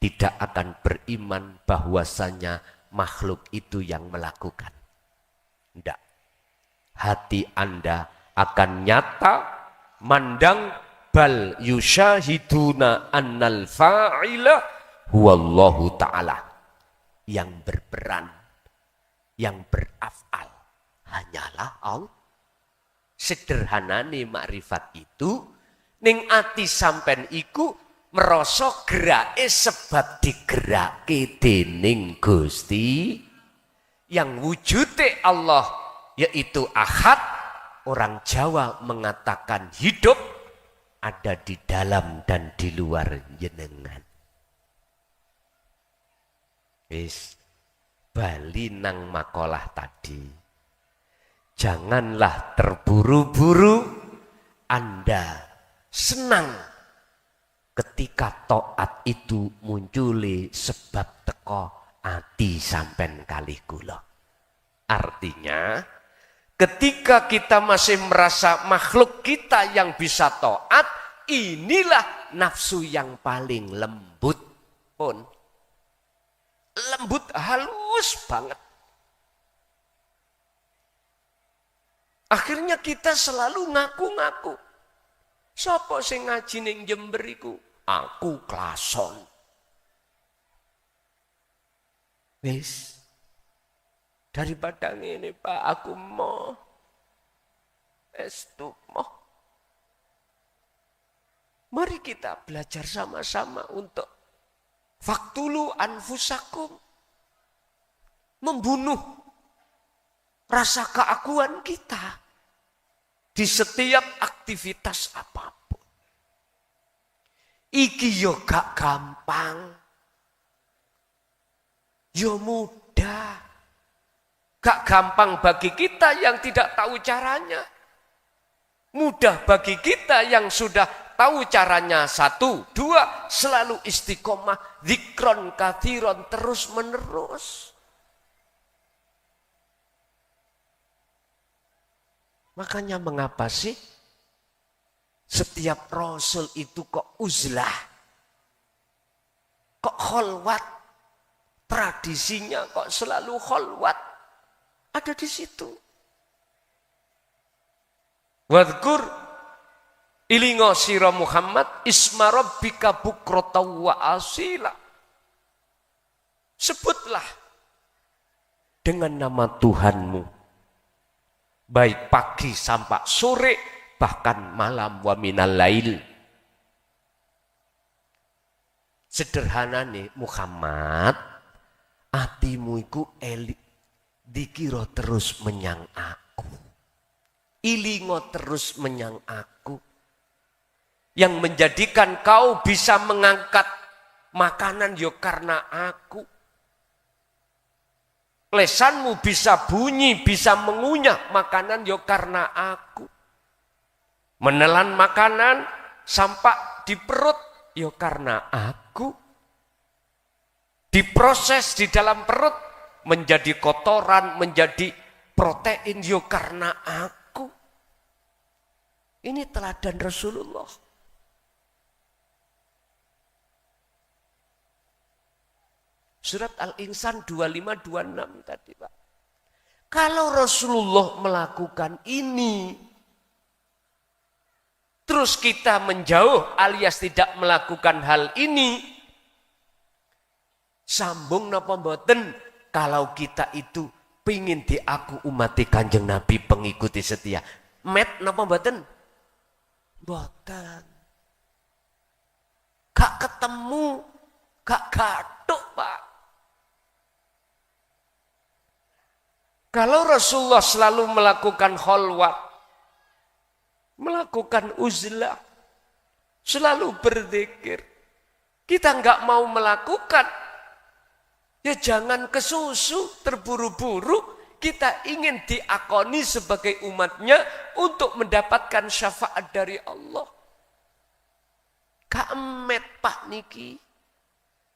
tidak akan beriman bahwasanya makhluk itu yang melakukan. Tidak. Hati Anda akan nyata mandang bal yusyahiduna annal fa'ila huwallahu ta'ala. Yang berperan, yang beraf'al hanyalah Allah. Sederhanane makrifat itu ning ati sampean iku merasa gerake sebab digerake dening Gusti. Yang wujude Allah yaitu ahad, orang Jawa mengatakan hidup, ada di dalam dan di luar jenengan. Wis bali nang makalah tadi. Janganlah terburu-buru Anda senang ketika taat itu munculi sebab teko ati sampen kalih kula. Artinya, ketika kita masih merasa makhluk kita yang bisa taat, inilah nafsu yang paling lembut pun. Lembut halus banget. Akhirnya kita selalu ngaku-ngaku. Sapa sing ngaji ning Jember iku? Aku klason. Wis. Daripada ngene Pak, aku mau estu mau. Mari kita belajar sama-sama untuk faktulu anfusakum. Membunuh rasa keakuan kita di setiap aktivitas apapun. Iki yo gak gampang. Yo mudah. Gak gampang bagi kita yang tidak tahu caranya. Mudah bagi kita yang sudah tahu caranya. 1, 2, selalu istiqomah, zikron kathiron, terus menerus. Makanya mengapa sih setiap rasul itu kok uzlah, kok kholwat, tradisinya kok selalu kholwat, ada di situ. Wadhkur ilingo sira Muhammad isma rabbika bukrata wa asila. Sebutlah dengan nama Tuhanmu baik pagi sampai sore, bahkan malam wa minal lail. Sederhanane Muhammad, atimu iku elik dikira terus menyang aku. Ilingo terus menyang aku. Yang menjadikan kau bisa mengangkat makanan yo karena aku. Lesanmu bisa bunyi, bisa mengunyah makanan yo karena aku. Menelan makanan sampai di perut yo karena aku. Diproses di dalam perut menjadi kotoran, menjadi protein yo karena aku. Ini teladan Rasulullah. Surat Al-Insan 25-26 tadi Pak. Kalau Rasulullah melakukan ini, terus kita menjauh alias tidak melakukan hal ini, sambung napa mboten kalau kita itu pingin diaku umati Kanjeng Nabi pengikuti setia. Met napa mboten? Mboten. Gak ketemu, gak gathuk Pak. Kalau Rasulullah selalu melakukan kholwat, melakukan uzlah, selalu berzikir, kita enggak mau melakukan, ya jangan kesusu, terburu-buru, kita ingin diakoni sebagai umatnya untuk mendapatkan syafaat dari Allah. Kamet Pak niki,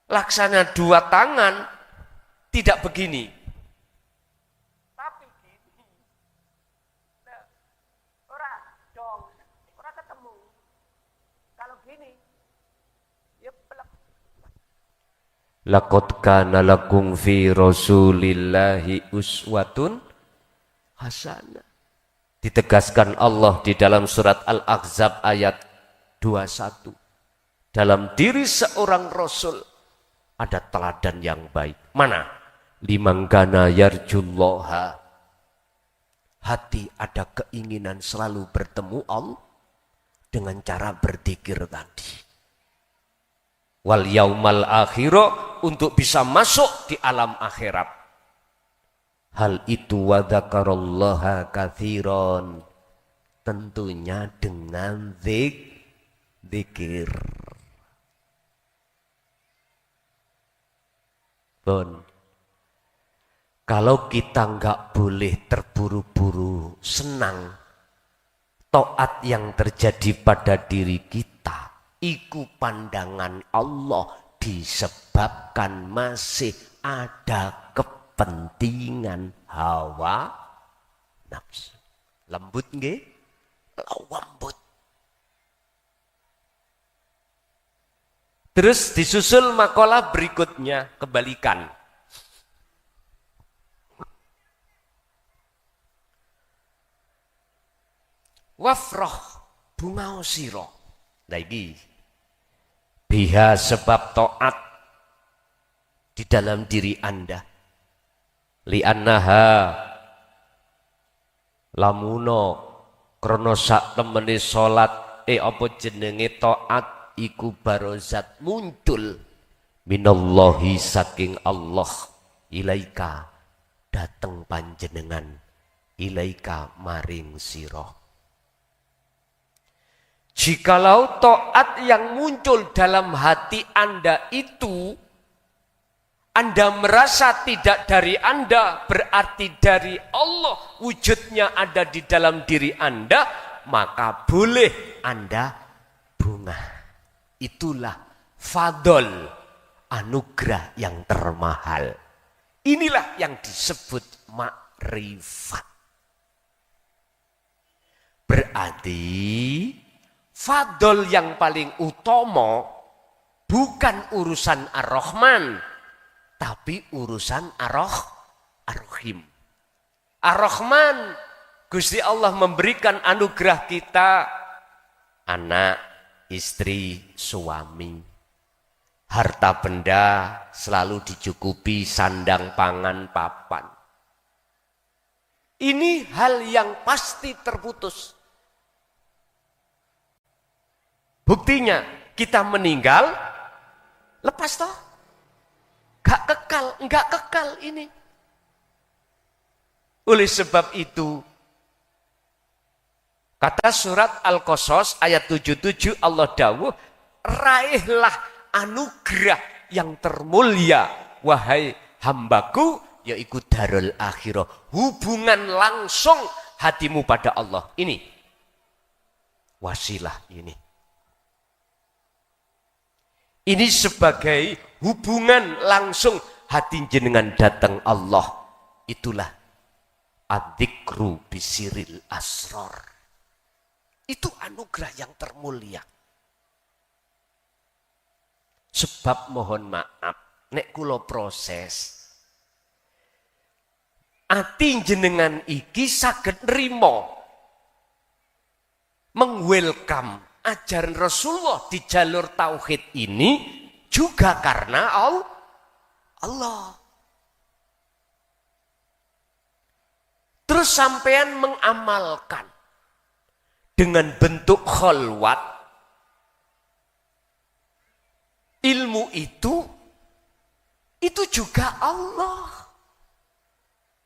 laksana dua tangan, tidak begini. Laqad kana lakum fi Rasulillahi uswatun hasanah. Ditegaskan Allah di dalam surat Al-Ahzab ayat 21. Dalam diri seorang Rasul ada teladan yang baik. Mana? Liman kana yarjullaha. Hati ada keinginan selalu bertemu Allah dengan cara berzikir tadi. Wal yaumal akhirah, untuk bisa masuk di alam akhirat. Hal itu wa dzakarallaha katsiran, tentunya dengan zikir. Bon. Kalau kita enggak boleh terburu-buru senang taat yang terjadi pada diri kita, iku pandangan Allah disebabkan masih ada kepentingan hawa nafsu. Lembut nggih? Lembut. Terus disusul makalah berikutnya, kebalikan. Wafroh bunga siro. Lagi biha sebab taat di dalam diri Anda. Li'annaha lamuno krana sak temene salat apa jenenge taat iku barozat muncul minallahi saking Allah ilaika dateng panjenengan ilaika maring sira. Jikalau taat yang muncul dalam hati Anda itu, Anda merasa tidak dari Anda, berarti dari Allah wujudnya ada di dalam diri Anda, maka boleh Anda bunga. Itulah fadol, anugerah yang termahal. Inilah yang disebut makrifat. Berarti fadol yang paling utama bukan urusan Ar-Rahman, tapi urusan Ar-Rahim. Ar-Rahman, Gusti Allah memberikan anugerah kita anak, istri, suami. Harta benda selalu dicukupi, sandang, pangan, papan. Ini hal yang pasti terputus. Buktinya kita meninggal, Lepas toh? Enggak kekal ini. Oleh sebab itu, kata surat Al-Qasas ayat 77 Allah dawuh, raihlah anugerah yang termulia, wahai hambaku, yaitu darul akhirah. Hubungan langsung hatimu pada Allah. Ini wasilah ini. Ini sebagai hubungan langsung hati jenengan datang Allah. Itulah adzikru bisiril asror. Itu anugerah yang termulia. Sebab mohon maaf, nek kula proses, ati jenengan iki saged nrimo mengwelcome ajaran Rasulullah di jalur tauhid ini juga karena Allah. Terus sampean mengamalkan dengan bentuk khalwat ilmu itu juga Allah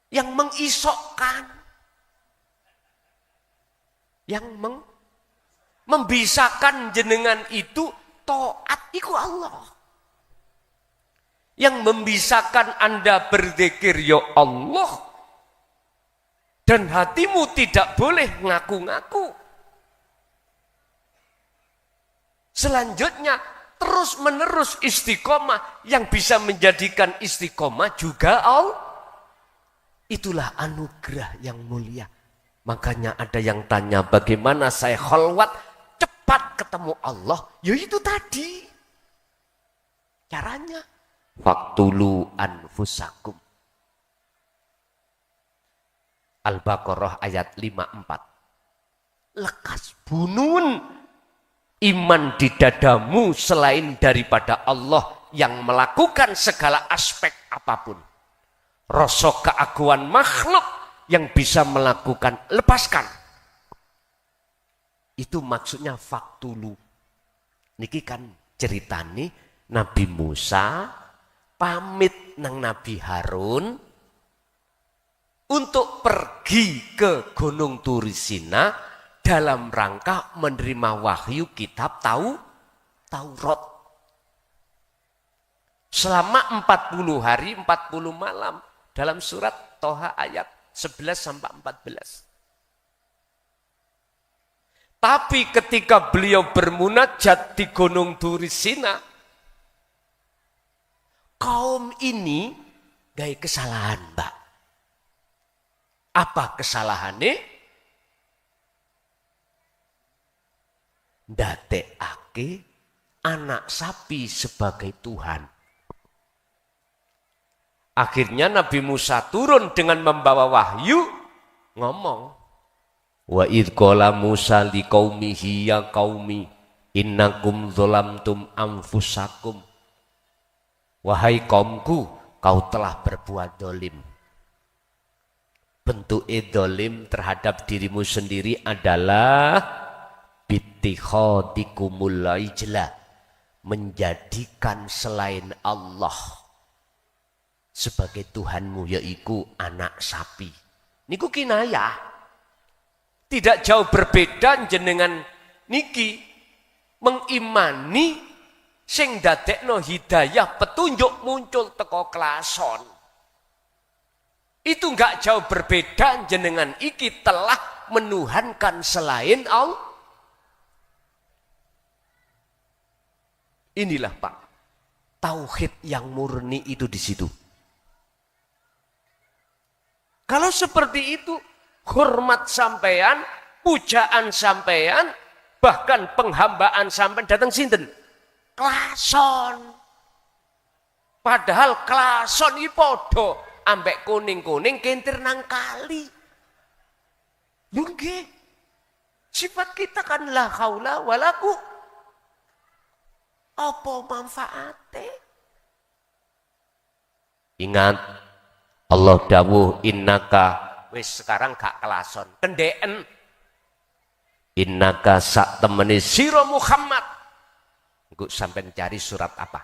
yang mengisokkan, yang membisakan jenengan itu taat iku Allah. Yang membisakan Anda berzikir ya Allah dan hatimu tidak boleh ngaku-ngaku. Selanjutnya terus menerus istiqomah, yang bisa menjadikan istiqomah juga Allah. Itulah anugerah yang mulia. Makanya ada yang tanya, bagaimana saya khalwat cepat ketemu Allah? Ya itu tadi caranya. Faktulu anfusakum. Al-Baqarah ayat 54. Lekas bunun iman di dadamu selain daripada Allah yang melakukan segala aspek apapun. Rasa keaguan makhluk yang bisa melakukan, lepaskan. Itu maksudnya faktulu. Niki kan ceritani Nabi Musa pamit nang Nabi Harun untuk pergi ke Gunung Turisina dalam rangka menerima wahyu kitab Taurat. Selama 40 hari 40 malam dalam surat Toha ayat 11 sampai 14. Tapi ketika beliau bermunajat di Gunung Turisina, kaum ini gaya kesalahan, Mbak. Apa kesalahannya? Ndadekake anak sapi sebagai Tuhan. Akhirnya Nabi Musa turun dengan membawa wahyu, ngomong, wa idh qala Musa liqaumihi ya qaumi innakum dzalamtum anfusakum. Wahai kaumku, kau telah berbuat dolim. Bentuk dolim terhadap dirimu sendiri adalah bittikhadikumul ijla, menjadikan selain Allah sebagai Tuhanmu, yaitu anak sapi. Niku kinayah. Tidak jauh berbeda jenengan niki mengimani sing dadekno hidayah petunjuk muncul teko klason. Itu enggak jauh berbeda jenengan iki telah menuhankan selain Allah. Inilah Pak, tauhid yang murni itu di situ. Kalau seperti itu, hormat sampean, pujaan sampean, bahkan penghambaan sampean datang sinten? Klason. Padahal klason iki padha ambek kuning-kuning kentir nang kali. Lho nggih. Sifat kita kan la haula wala quwwata. Apa manfaate? Ingat, Allah dawuh innaka, wis sekarang gak kelason, kendeken. Innaka sak temene sira Muhammad. Engko sampean cari surat apa?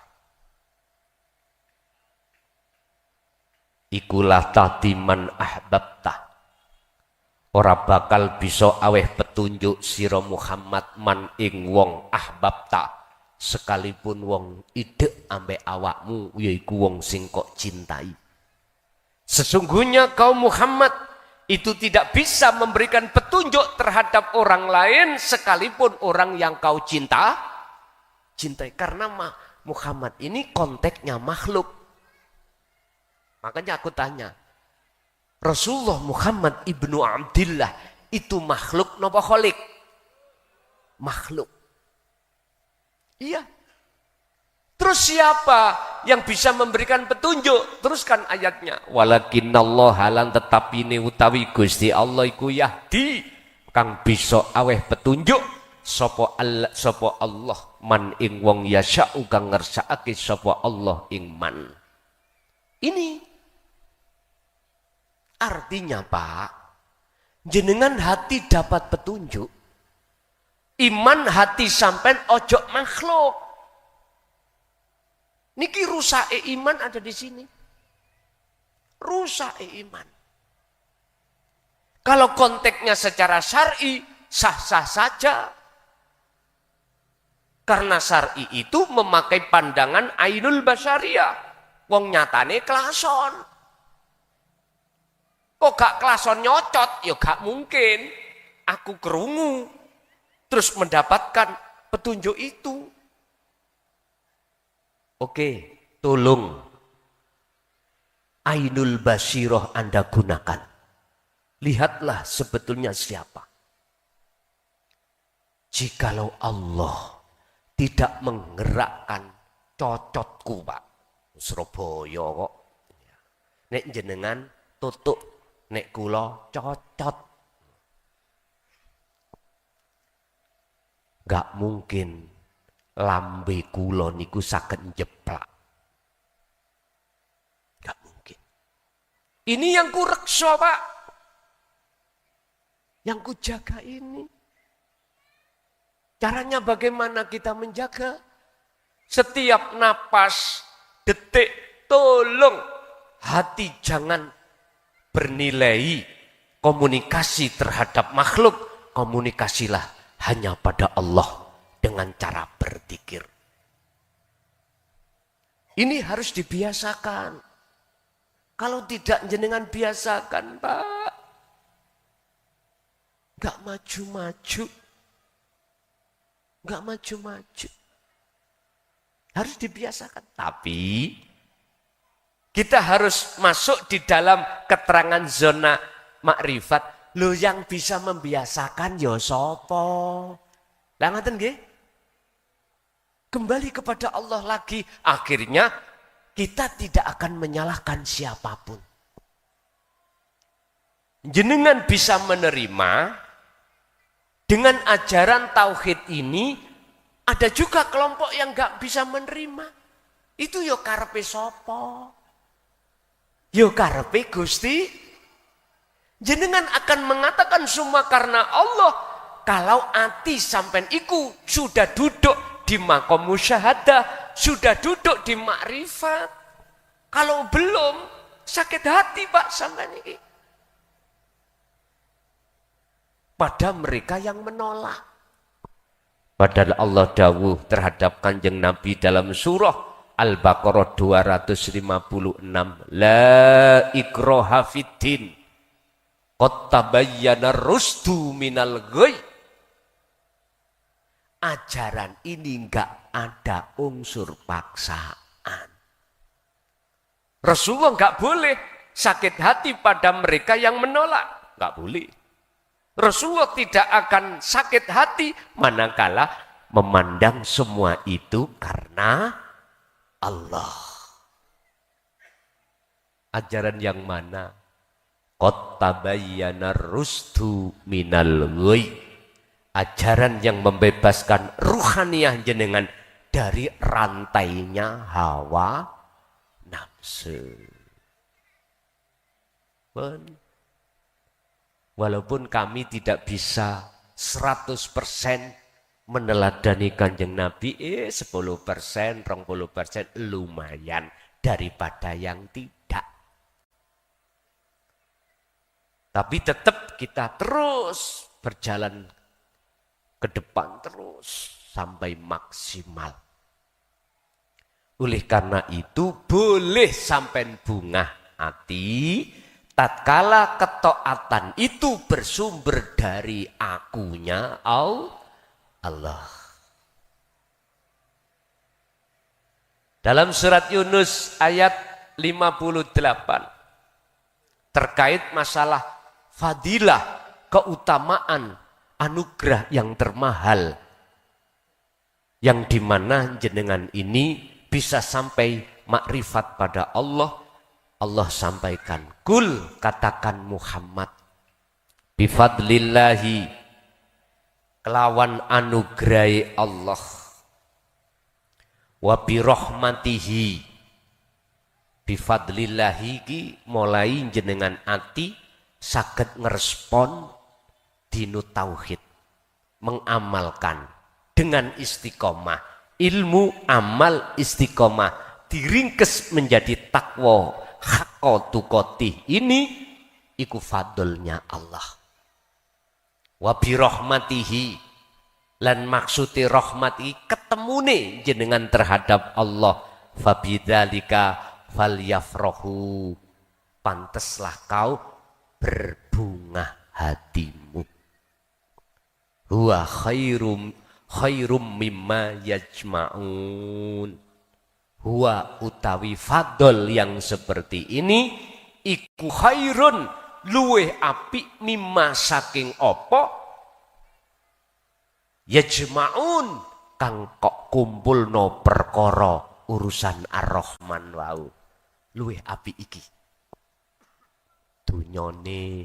ikulah tadiman ahbabta. Ora bakal bisa aweh petunjuk sira Muhammad man ing wong ahbabta, sekalipun wong idek ambek awakmu yaiku wong sing kok cintai. Sesungguhnya kaum Muhammad itu tidak bisa memberikan petunjuk terhadap orang lain sekalipun orang yang kau cintai. Karena Muhammad ini konteksnya makhluk. Makanya aku tanya, Rasulullah Muhammad ibnu Abdillah itu makhluk napa kholik? Makhluk. Iya. Terus siapa yang bisa memberikan petunjuk? Teruskan ayatnya. Walakinnallaha lan tetapi ne utawi Gusti Allah iku yahdi kang bisa aweh petunjuk sapa Allah man ing wong yasya'u kang ngersakake sapa Allah ing man. Ini artinya Pak, jenengan hati dapat petunjuk. Iman hati sampean ojo makhluk. Niki rusake iman ada di sini. Rusake iman. Kalau konteksnya secara syar'i sah-sah saja. Karena syar'i itu memakai pandangan ainul basyariyah. Wong nyatane klason. Kok gak klason nyocot? Ya gak mungkin. Aku kerungu. Terus mendapatkan petunjuk itu. Oke, tolong ainul basirah Anda gunakan. Lihatlah sebetulnya siapa. Jikalau Allah tidak menggerakkan cocotku Pak. Surabaya kok. Nek jenengan tutuk, nek kula cocot. Gak mungkin lambe kula niku saged njeplak. Gak mungkin. Ini yang ku reksa Pak. Yang ku jaga ini. Caranya bagaimana kita menjaga? Setiap napas, detik, tolong hati jangan bernilai komunikasi terhadap makhluk. Komunikasilah hanya pada Allah. Dengan cara berzikir. Ini harus dibiasakan. Kalau tidak jenengan biasakan Pak. Gak maju-maju. Gak maju-maju. Harus dibiasakan. Tapi kita harus masuk di dalam keterangan zona makrifat. Loh yang bisa membiasakan ya sapa? Lah ngaten nggih? Kembali kepada Allah lagi. Akhirnya kita tidak akan menyalahkan siapapun. Jenengan bisa menerima dengan ajaran tauhid ini. Ada juga kelompok yang gak bisa menerima. Itu yo karepe sapa? Yo karepe Gusti. Jenengan akan mengatakan semua karena Allah. Kalau ati sampean iku sudah duduk di makom musyahadah, sudah duduk di makrifat. Kalau belum, sakit hati Pak sampean iki. Pada mereka yang menolak. Padahal Allah dawuh terhadap Kanjeng Nabi dalam surah Al-Baqarah 256. La ikraha fiddin. Qad tabayyana rusdu minal ghayy. Ajaran ini enggak ada unsur paksaan. Rasulullah enggak boleh sakit hati pada mereka yang menolak. Enggak boleh. Rasulullah tidak akan sakit hati manakala memandang semua itu karena Allah. Ajaran yang mana? Qad tabayyana rusdu minal ghayy. Ajaran yang membebaskan ruhaniyah jenengan dari rantainya hawa nafsu. Walaupun kami tidak bisa 100% meneladani Kanjeng Nabi, 10%, 20% lumayan daripada yang tidak. Tapi tetap kita terus berjalan ke depan terus sampai maksimal. Oleh karena itu boleh sampai bunga hati tatkala ketaatan itu bersumber dari akunya Allah. Dalam surat Yunus ayat 58 terkait masalah fadilah, keutamaan, anugerah yang termahal, yang dimana jenengan ini bisa sampai makrifat pada Allah. Allah sampaikan, kul, katakan Muhammad, bifadlillahi, kelawan anugerai Allah, wa birahmatihi, bifadlillahi ki mulai jenengan ati saged ngerespon dinu tauhid, mengamalkan dengan istiqomah, ilmu amal istiqomah diringkes menjadi takwa haqqatuqatih, ini iku fadlnya Allah. Wa birahmatihi, lan maksudi rahmati ketemune jenengan terhadap Allah, fabidzalika falyafrahu, panteslah kau berbunga hatimu. Huwa khairum mimma yajma'un. Huwa utawi fadl yang seperti ini iku khairun, luweh apik, mimma saking apa yajma'un kang kok kumpulno perkara urusan Ar-Rahman wau. Luweh apik iki dunyane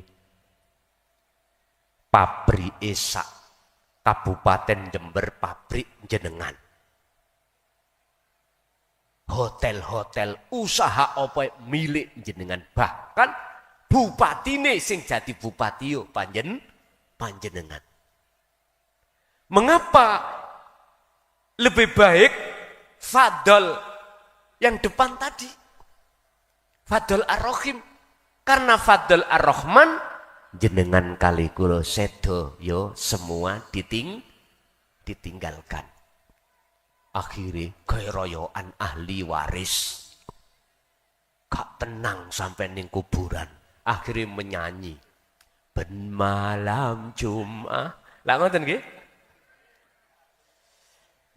pabrik Esak Kabupaten Jember, pabrik jenengan, hotel-hotel, usaha apa milik jenengan, bahkan bupatine sing jadi bupati yo panjenengan. Mengapa lebih baik fadl yang depan tadi, fadl ar-rahim? Karena fadl ar-rahman jenengan kali kula sedo yo semua ditinggalkan. Akhirnya keroyokan ahli waris, gak tenang sampai ning kuburan. Akhirnya menyanyi ben malam Jumat. Lah ngoten nggih?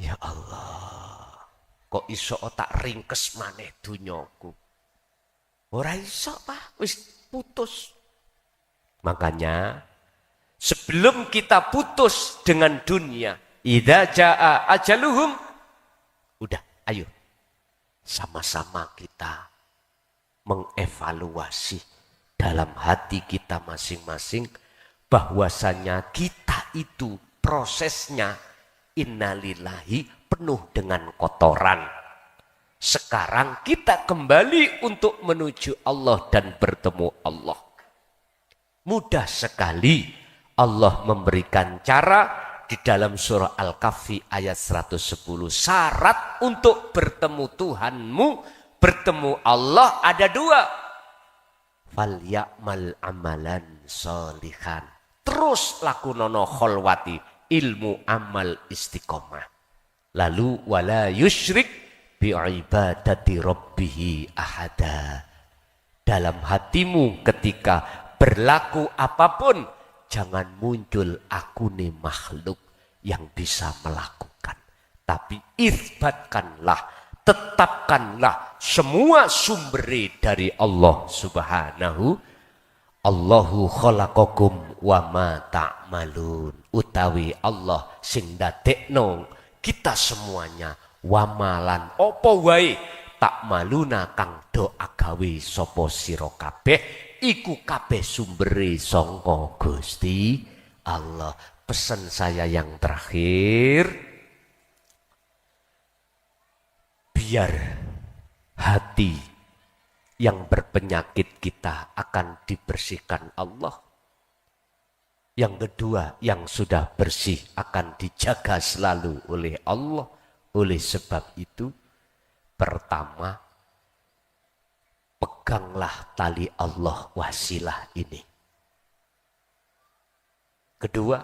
Ya Allah, kok iso tak ringkes maneh dunyaku. Ora iso, Pak, wis putus. Makanya sebelum kita putus dengan dunia, idza jaa ajaluhum, udah, ayo sama-sama kita mengevaluasi dalam hati kita masing-masing bahwasanya kita itu prosesnya innalillahi penuh dengan kotoran. Sekarang kita kembali untuk menuju Allah dan bertemu Allah. Mudah sekali Allah memberikan cara. Di dalam surah Al-Kahfi ayat 110, syarat untuk bertemu Tuhanmu, bertemu Allah ada dua. Falya'mal amalan sholihan. Terus lakunono kholwati, ilmu amal istiqomah. Lalu wala yusyrik bi'ibadati rabbihi ahada. Dalam hatimu ketika berlaku apapun, jangan muncul akune makhluk yang bisa melakukan. Tapi isbatkanlah, tetapkanlah semua sumber dari Allah subhanahu. Allahu khalaqakum wa ma ta'malun. Utawi Allah sing dadekno kita semuanya wamalan opo wae ta'maluna kang do agawe sapa sira kabeh. Iku kabeh sumbere sangka Gusti Allah. Pesan saya yang terakhir, biar hati yang berpenyakit kita akan dibersihkan Allah. Yang kedua, yang sudah bersih akan dijaga selalu oleh Allah. Oleh sebab itu, pertama, peganglah tali Allah wasilah ini. Kedua,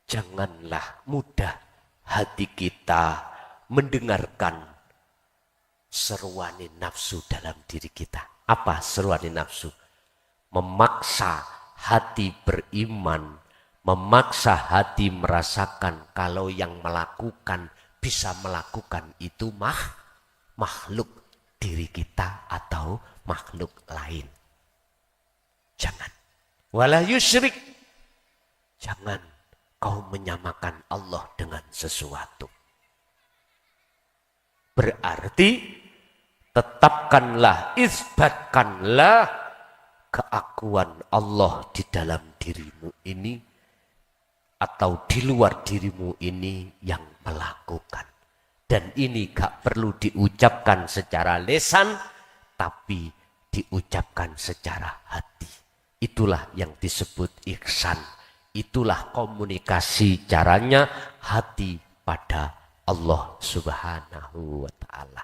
janganlah mudah hati kita mendengarkan seruan nafsu dalam diri kita. Apa seruan nafsu? Memaksa hati beriman, memaksa hati merasakan kalau yang melakukan bisa melakukan itu makhluk diri kita atau makhluk lain. Jangan. Wala yusyrik. Jangan kau menyamakan Allah dengan sesuatu. Berarti tetapkanlah, isbatkanlah keakuan Allah di dalam dirimu ini atau di luar dirimu ini yang melakukan. Dan ini gak perlu diucapkan secara lisan, tapi diucapkan secara hati. Itulah yang disebut ihsan. Itulah komunikasi caranya hati pada Allah Subhanahu wa ta'ala.